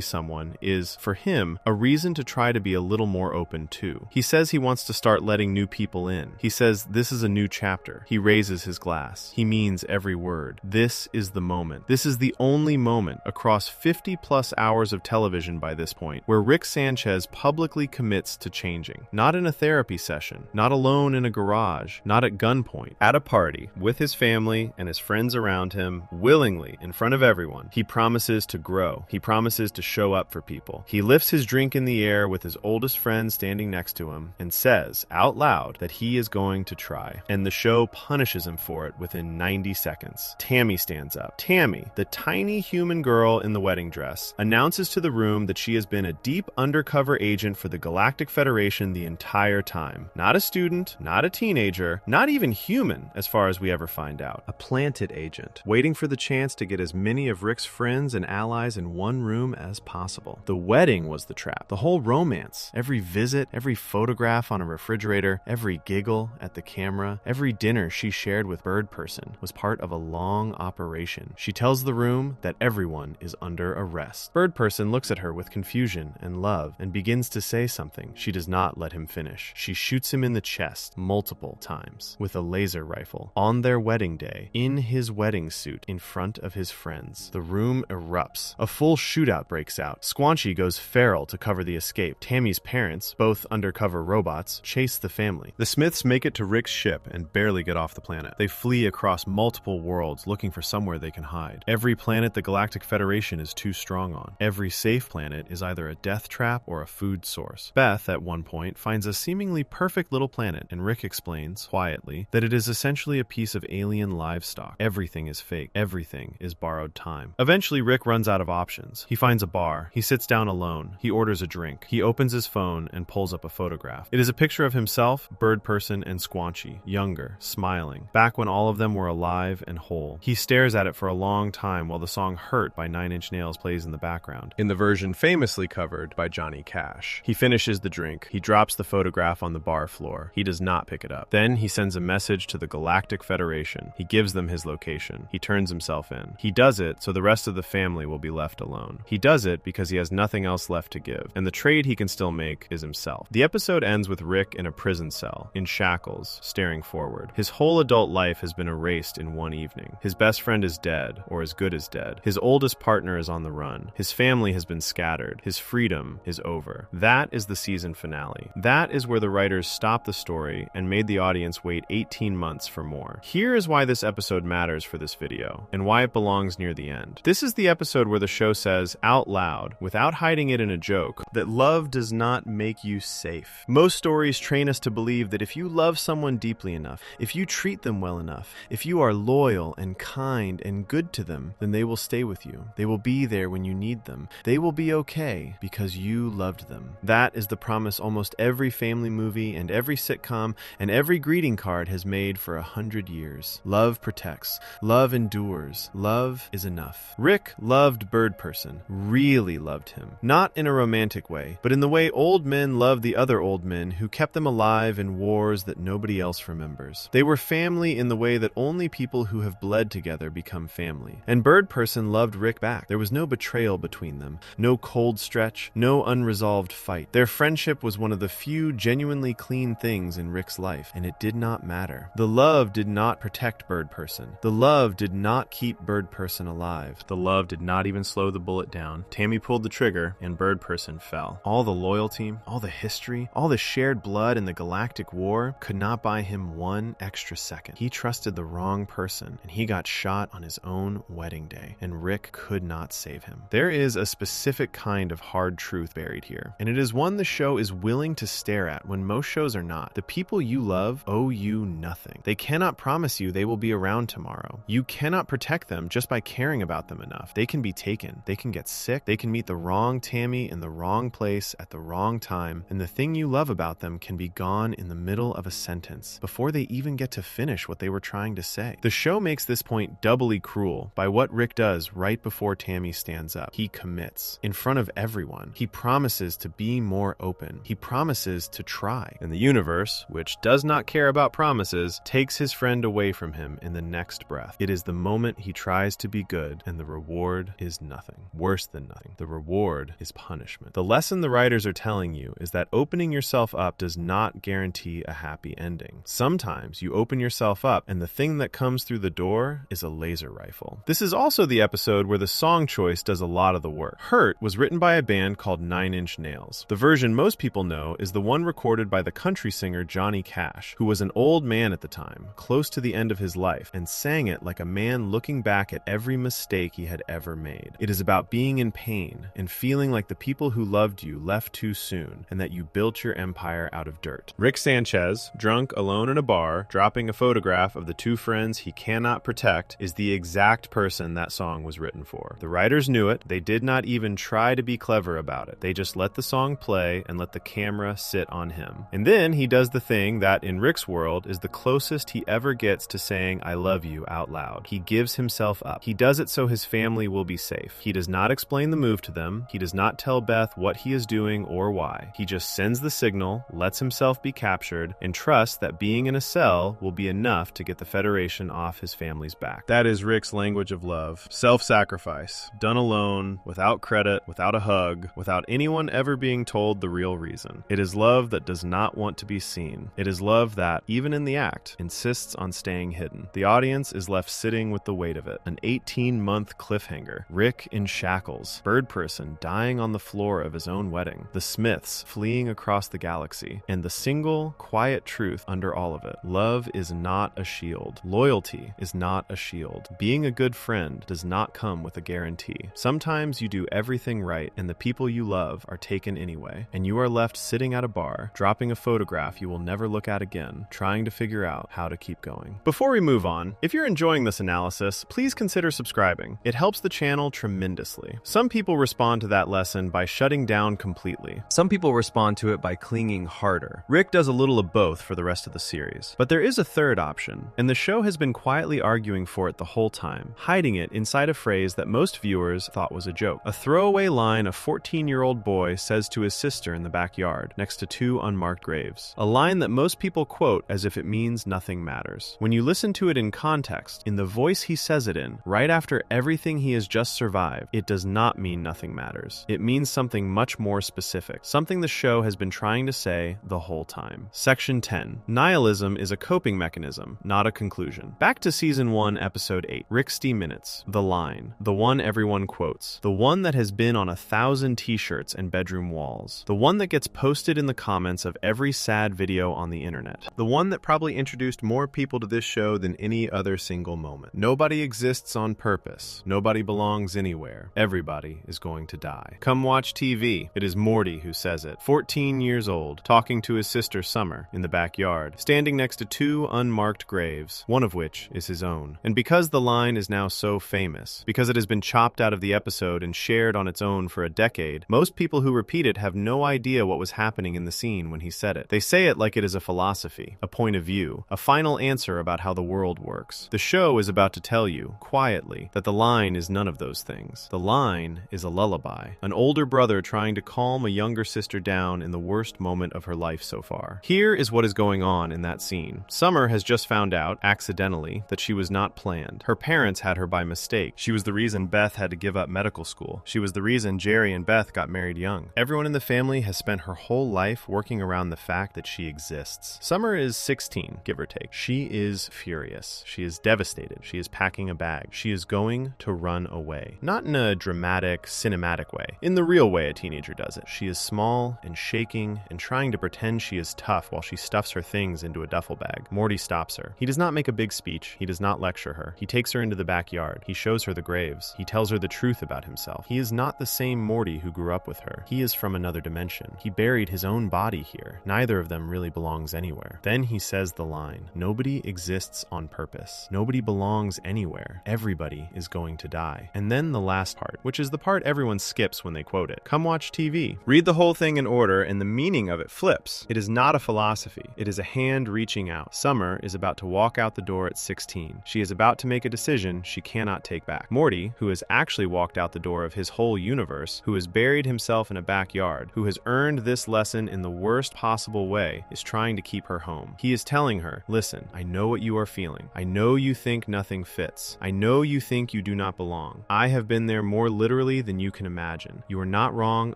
someone is, for him, a reason to try to be a little more open too. He says he wants to start letting new people in. He says this is a new chapter. He raises his glass. He means every word. This is the moment. This is the only moment across 50 plus hours of television by this point where Rick Sanchez publicly commits to changing. Not in a therapy session, not alone in a garage, not at gunpoint, at a party with his family and his friends around him, willingly in front of everyone. He promises to grow. He promises to show up for people. He lifts his drink in the air with his oldest friend standing next to him and says out loud that he is going to try. And the show punishes him for it within 90 seconds. Tammy stands up. Tammy, the tiny tiny human girl in the wedding dress, announces to the room that she has been a deep undercover agent for the Galactic Federation the entire time. Not a student, not a teenager, not even human, as far as we ever find out. A planted agent, waiting for the chance to get as many of Rick's friends and allies in one room as possible. The wedding was the trap. The whole romance, every visit, every photograph on a refrigerator, every giggle at the camera, every dinner she shared with Bird Person was part of a long operation. She tells the room that everyone is under arrest. Bird Person looks at her with confusion and love and begins to say something. She does not let him finish. She shoots him in the chest multiple times with a laser rifle on their wedding day, in his wedding suit, in front of his friends. The room erupts. A full shootout breaks out. Squanchy goes feral to cover the escape. Tammy's parents, both undercover robots, chase the family. The Smiths make it to Rick's ship and barely get off the planet. They flee across multiple worlds looking for somewhere they can hide. Every planet the Galactic Federation is too strong on. Every safe planet is either a death trap or a food source. Beth, at one point, finds a seemingly perfect little planet, and Rick explains, quietly, that it is essentially a piece of alien livestock. Everything is fake. Everything is borrowed time. Eventually, Rick runs out of options. He finds a bar. He sits down alone. He orders a drink. He opens his phone and pulls up a photograph. It is a picture of himself, Bird Person, and Squanchy, younger, smiling, back when all of them were alive and whole. He stares at it for a long time while the song Hurt by 9 Inch Nails plays in the background, in the version famously covered by Johnny Cash. He finishes the drink. He drops the photograph on the bar floor. He does not pick it up. Then he sends a message to the Galactic Federation. He gives them his location. He turns himself in. He does it so the rest of the family will be left alone. He does it because he has nothing else left to give, and the trade he can still make is himself. The episode ends with Rick in a prison cell, in shackles, staring forward. His whole adult life has been erased in one evening. His best friend is dead, or as good as dead. His oldest partner is on the run. His family has been scattered. His freedom is over. That is the season finale. That is where the writers stopped the story and made the audience wait 18 months for more. Here is why this episode matters for this video, and why it belongs near the end. This is the episode where the show says, out loud, without hiding it in a joke, that love does not make you safe. Most stories train us to believe that if you love someone deeply enough, if you treat them well enough, if you are loyal and kind and good to them, then they will stay with you. They will be there when you need them. They will be okay because you loved them. That is the promise almost every family movie and every sitcom and every greeting card has made for 100 years. Love protects. Love endures. Love is enough. Rick loved Bird Person, really loved him. Not in a romantic way, but in the way old men love the other old men who kept them alive in wars that nobody else remembers. They were family in the way that only people who have bled together become family. And Bird Person loved Rick back. There was no betrayal between them, no cold stretch, no unresolved fight. Their friendship was one of the few genuinely clean things in Rick's life, and it did not matter. The love did not protect Bird Person. The love did not keep Bird Person alive. The love did not even slow the bullet down. Tammy pulled the trigger, and Bird Person fell. All the loyalty, all the history, all the shared blood in the Galactic War could not buy him one extra second. He trusted the wrong person, and he got shot on his own wedding day, and Rick could not save him. There is a specific kind of hard truth buried here, and it is one the show is willing to stare at when most shows are not. The people you love owe you nothing. They cannot promise you they will be around tomorrow. You cannot protect them just by caring about them enough. They can be taken. They can get sick. They can meet the wrong Tammy in the wrong place at the wrong time, and the thing you love about them can be gone in the middle of a sentence before they even get to finish what they were trying to say. The show makes this point doubly cruel by what Rick does right before Tammy stands up. He commits in front of everyone. He promises to be more open. He promises to try. And the universe, which does not care about promises, takes his friend away from him in the next breath. It is the moment he tries to be good, and the reward is nothing. Worse than nothing. The reward is punishment. The lesson the writers are telling you is that opening yourself up does not guarantee a happy ending. Sometimes you open yourself up, and the thing that comes through the door is a laser rifle. This is also the episode where the song choice does a lot of the work. Hurt was written by a band called 9 Inch Nails. The version most people know is the one recorded by the country singer Johnny Cash, who was an old man at the time, close to the end of his life, and sang it like a man looking back at every mistake he had ever made. It is about being in pain and feeling like the people who loved you left too soon and that you built your empire out of dirt. Rick Sanchez, drunk alone in a bar, dropping a photograph of the two friends he cannot protect, is the exact person that song song was written for. The writers knew it. They did not even try to be clever about it. They just let the song play and let the camera sit on him. And then he does the thing that, in Rick's world, is the closest he ever gets to saying "I love you" out loud. He gives himself up. He does it so his family will be safe. He does not explain the move to them. He does not tell Beth what he is doing or why. He just sends the signal, lets himself be captured, and trusts that being in a cell will be enough to get the Federation off his family's back. That is Rick's language of love. Self-sacrifice. Done alone, without credit, without a hug, without anyone ever being told the real reason. It is love that does not want to be seen. It is love that, even in the act, insists on staying hidden. The audience is left sitting with the weight of it. An 18-month cliffhanger. Rick in shackles. Bird person dying on the floor of his own wedding. The Smiths fleeing across the galaxy. And the single, quiet truth under all of it. Love is not a shield. Loyalty is not a shield. Being a good friend does not come with a guarantee. Sometimes you do everything right and the people you love are taken anyway, and you are left sitting at a bar, dropping a photograph you will never look at again, trying to figure out how to keep going. Before we move on, if you're enjoying this analysis, please consider subscribing. It helps the channel tremendously. Some people respond to that lesson by shutting down completely. Some people respond to it by clinging harder. Rick does a little of both for the rest of the series. But there is a third option, and the show has been quietly arguing for it the whole time, hiding it inside a phrase that most viewers thought was a joke. A throwaway line a 14-year-old boy says to his sister in the backyard, next to two unmarked graves. A line that most people quote as if it means nothing matters. When you listen to it in context, in the voice he says it in, right after everything he has just survived, it does not mean nothing matters. It means something much more specific, something the show has been trying to say the whole time. Section 10. Nihilism is a coping mechanism, not a conclusion. Back to Season 1, Episode 8. Rick's minutes. The line. The one everyone quotes. The one that has been on 1,000 t-shirts and bedroom walls. The one that gets posted in the comments of every sad video on the internet. The one that probably introduced more people to this show than any other single moment. Nobody exists on purpose. Nobody belongs anywhere. Everybody is going to die. Come watch TV. It is Morty who says it. 14 years old, talking to his sister Summer in the backyard, standing next to two unmarked graves, one of which is his own. And because the line is now so famous, because it has been chopped out of the episode and shared on its own for a decade, most people who repeat it have no idea what was happening in the scene when he said it. They say it like it is a philosophy, a point of view, a final answer about how the world works. The show is about to tell you, quietly, that the line is none of those things. The line is a lullaby, an older brother trying to calm a younger sister down in the worst moment of her life so far. Here is what is going on in that scene. Summer has just found out, accidentally, that she was not planned. Her parents had her by mistake. She was the reason Beth had to give up medical school. She was the reason Jerry and Beth got married young. Everyone in the family has spent her whole life working around the fact that she exists. Summer is 16, give or take. She is furious. She is devastated. She is packing a bag. She is going to run away. Not in a dramatic, cinematic way. In the real way a teenager does it. She is small and shaking and trying to pretend she is tough while she stuffs her things into a duffel bag. Morty stops her. He does not make a big speech. He does not lecture her. He takes her into the backyard. He shows her the graves. He tells her the truth about himself. He is not the same Morty who grew up with her. He is from another dimension. He buried his own body here. Neither of them really belongs anywhere. Then he says the line, "Nobody exists on purpose. Nobody belongs anywhere. Everybody is going to die." And then the last part, which is the part everyone skips when they quote it. Come watch TV. Read the whole thing in order and the meaning of it flips. It is not a philosophy. It is a hand reaching out. Summer is about to walk out the door at 16. She is about to make a decision she cannot take back. Morty, who has actually walked out the door of his whole universe, who has buried himself in a backyard, who has earned this lesson in the worst possible way, is trying to keep her home. He is telling her, listen, I know what you are feeling. I know you think nothing fits. I know you think you do not belong. I have been there more literally than you can imagine. You are not wrong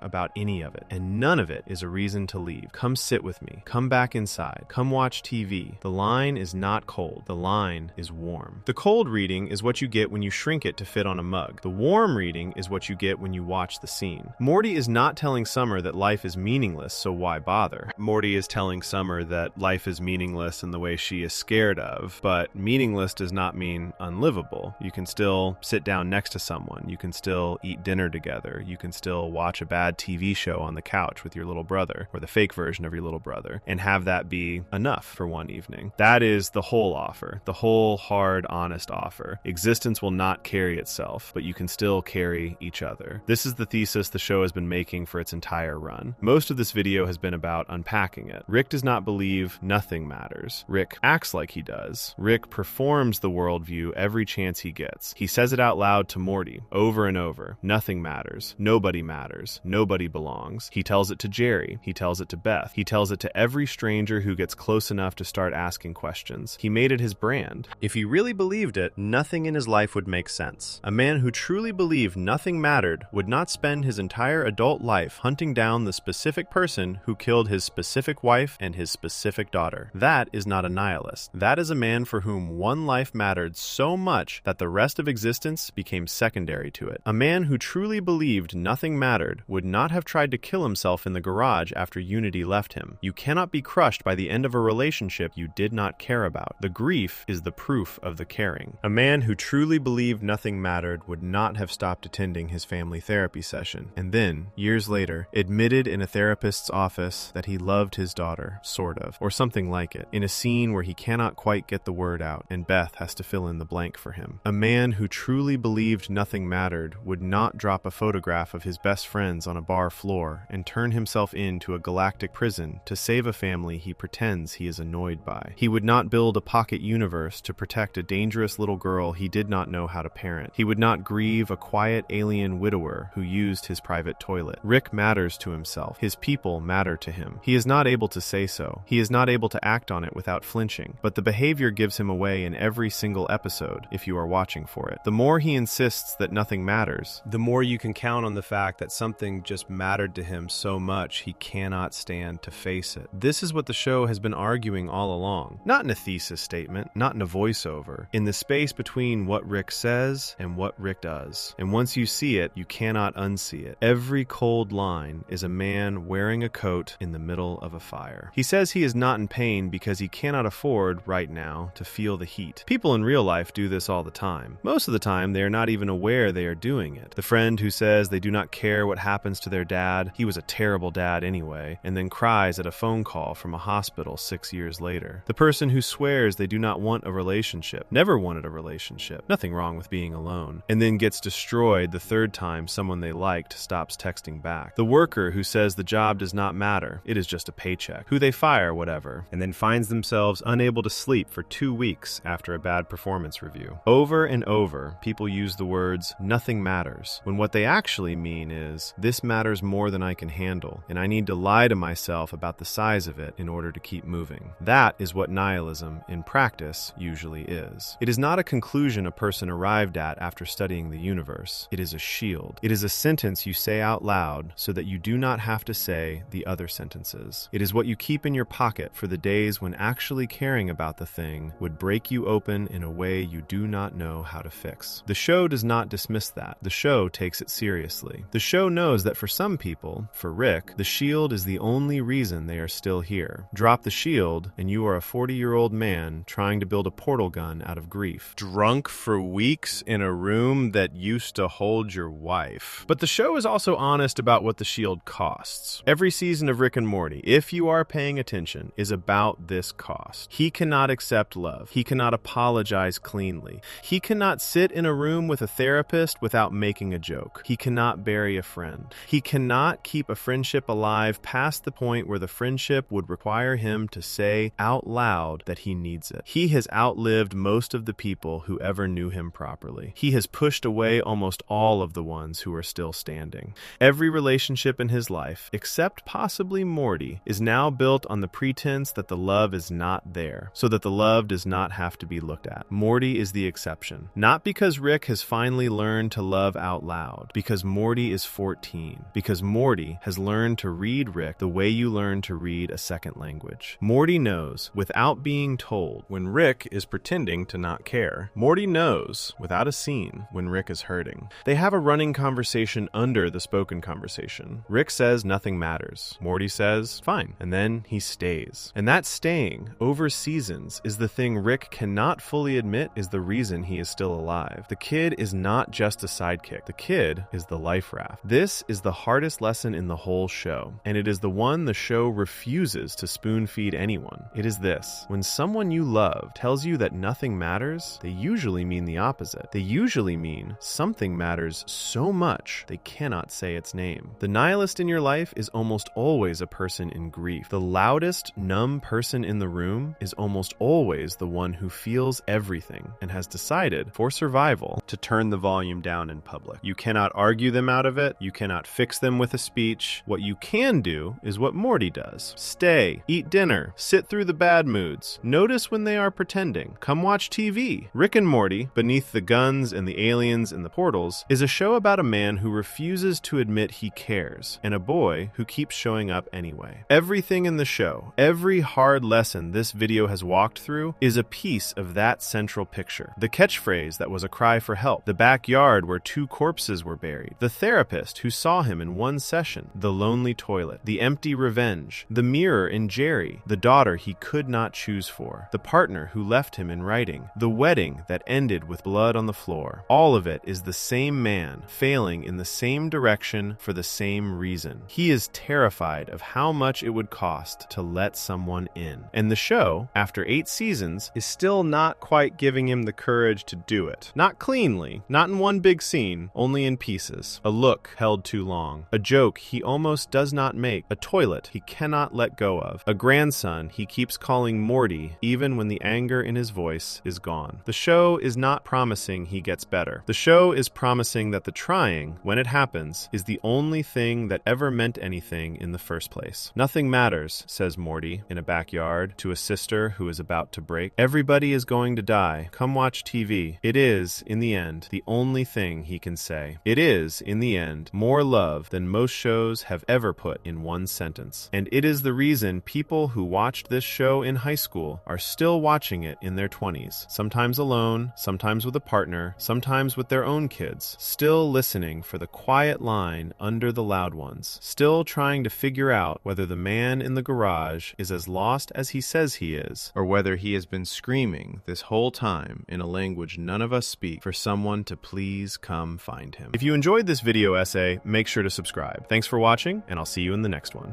about any of it, and none of it is a reason to leave. Come sit with me. Come back inside. Come watch TV. The line is not cold. The line is warm. The cold reading is what you get when you shrink it to fit on a mug. The warm reading is what you get when you watch the scene. Morty is not telling Summer that life is meaningless, so why bother? Morty is telling Summer that life is meaningless in the way she is scared of, but meaningless does not mean unlivable. You can still sit down next to someone. You can still eat dinner together. You can still watch a bad TV show on the couch with your little brother, or the fake version of your little brother, and have that be enough for one evening. That is the whole offer, the whole hard, honest offer. Existence will not cannot carry itself, but you can still carry each other. This is the thesis the show has been making for its entire run. Most of this video has been about unpacking it. Rick does not believe nothing matters. Rick acts like he does. Rick performs the worldview every chance he gets. He says it out loud to Morty over and over. Nothing matters. Nobody matters. Nobody belongs. He tells it to Jerry. He tells it to Beth. He tells it to every stranger who gets close enough to start asking questions. He made it his brand. If he really believed it, nothing in his life would make sense. A man who truly believed nothing mattered would not spend his entire adult life hunting down the specific person who killed his specific wife and his specific daughter. That is not a nihilist. That is a man for whom one life mattered so much that the rest of existence became secondary to it. A man who truly believed nothing mattered would not have tried to kill himself in the garage after Unity left him. You cannot be crushed by the end of a relationship you did not care about. The grief is the proof of the caring. A man who truly believed nothing mattered would not have stopped attending his family therapy session, and then, years later, admitted in a therapist's office that he loved his daughter, sort of, or something like it, in a scene where he cannot quite get the word out, and Beth has to fill in the blank for him. A man who truly believed nothing mattered would not drop a photograph of his best friends on a bar floor and turn himself into a galactic prison to save a family he pretends he is annoyed by. He would not build a pocket universe to protect a dangerous little girl he did not know how to parent. He would not grieve a quiet alien widower who used his private toilet. Rick matters to himself. His people matter to him. He is not able to say so. He is not able to act on it without flinching, but the behavior gives him away in every single episode if you are watching for it. The more he insists that nothing matters, the more you can count on the fact that something just mattered to him so much he cannot stand to face it. This is what the show has been arguing all along. Not in a thesis statement, not in a voiceover, in the space between what Rick says and what Rick does. And once you see it, you cannot unsee it. Every cold line is a man wearing a coat in the middle of a fire. He says he is not in pain because he cannot afford, right now, to feel the heat. People in real life do this all the time. Most of the time, they are not even aware they are doing it. The friend who says they do not care what happens to their dad, he was a terrible dad anyway, and then cries at a phone call from a hospital 6 years later. The person who swears they do not want a relationship, never wanted a relationship, nothing wrong with being alone, and then gets destroyed the third time someone they liked stops texting back. The worker who says the job does not matter, it is just a paycheck, who they fire, whatever, and then finds themselves unable to sleep for 2 weeks after a bad performance review. Over and over, people use the words, nothing matters, when what they actually mean is, this matters more than I can handle, and I need to lie to myself about the size of it in order to keep moving. That is what nihilism, in practice, usually is. It is not a conclusion a person arrived at after studying the universe. It is a shield. It is a sentence you say out loud so that you do not have to say the other sentences. It is what you keep in your pocket for the days when actually caring about the thing would break you open in a way you do not know how to fix. The show does not dismiss that. The show takes it seriously. The show knows that for some people, for Rick, the shield is the only reason they are still here. Drop the shield, and you are a 40-year-old man trying to build a portal gun out of grief. Drunk for weeks in a room that used to hold your wife. But the show is also honest about what the shield costs. Every season of Rick and Morty, if you are paying attention, is about this cost. He cannot accept love. He cannot apologize cleanly. He cannot sit in a room with a therapist without making a joke. He cannot bury a friend. He cannot keep a friendship alive past the point where the friendship would require him to say out loud that he needs it. He has outlived most of the people who ever knew him properly. He has pushed away almost all of the ones who are still standing. Every relationship in his life, except possibly Morty, is now built on the pretense that the love is not there, so that the love does not have to be looked at. Morty is the exception. Not because Rick has finally learned to love out loud, because Morty is 14, because Morty has learned to read Rick the way you learn to read a second language. Morty knows, without being told, when Rick is pretending to not care. Morty knows, without a scene, when Rick is hurting. They have a running conversation under the spoken conversation. Rick says nothing matters. Morty says, fine. And then he stays. And that staying, over seasons, is the thing Rick cannot fully admit is the reason he is still alive. The kid is not just a sidekick. The kid is the life raft. This is the hardest lesson in the whole show, and it is the one the show refuses to spoon-feed anyone. It is this: when someone you love tells you that nothing matters, they usually mean the opposite. opposite. They usually mean something matters so much they cannot say its name. The nihilist in your life is almost always a person in grief. The loudest, numb person in the room is almost always the one who feels everything and has decided, for survival, to turn the volume down in public. You cannot argue them out of it. You cannot fix them with a speech. What you can do is what Morty does. Stay, eat dinner, sit through the bad moods. Notice when they are pretending. Come watch TV. Rick and Morty, Beneath the Guns and the Aliens and the Portals, is a show about a man who refuses to admit he cares and a boy who keeps showing up anyway. Everything in the show, every hard lesson this video has walked through, is a piece of that central picture. The catchphrase that was a cry for help, the backyard where 2 corpses were buried, the therapist who saw him in one session, the lonely toilet, the empty revenge, the mirror in Jerry, the daughter he could not choose for, the partner who left him in writing, the wedding that ended with blood on the floor. All of it is the same man failing in the same direction for the same reason. He is terrified of how much it would cost to let someone in. And the show, after 8 seasons, is still not quite giving him the courage to do it. Not cleanly, not in one big scene, only in pieces. A look held too long. A joke he almost does not make. A toilet he cannot let go of. A grandson he keeps calling Morty even when the anger in his voice is gone. The show is not promising he gets better. The show is promising that the trying, when it happens, is the only thing that ever meant anything in the first place. Nothing matters, says Morty in a backyard to a sister who is about to break. Everybody is going to die. Come watch TV. It is, in the end, the only thing he can say. It is, in the end, more love than most shows have ever put in one sentence. And it is the reason people who watched this show in high school are still watching it in their 20s. Sometimes alone, sometimes with a partner, sometimes with their own kids. Still listening for the quiet line under the loud ones. Still trying to figure out whether the man in the garage is as lost as he says he is, or whether he has been screaming this whole time in a language none of us speak for someone to please come find him. If you enjoyed this video essay, make sure to subscribe. Thanks for watching, and I'll see you in the next one.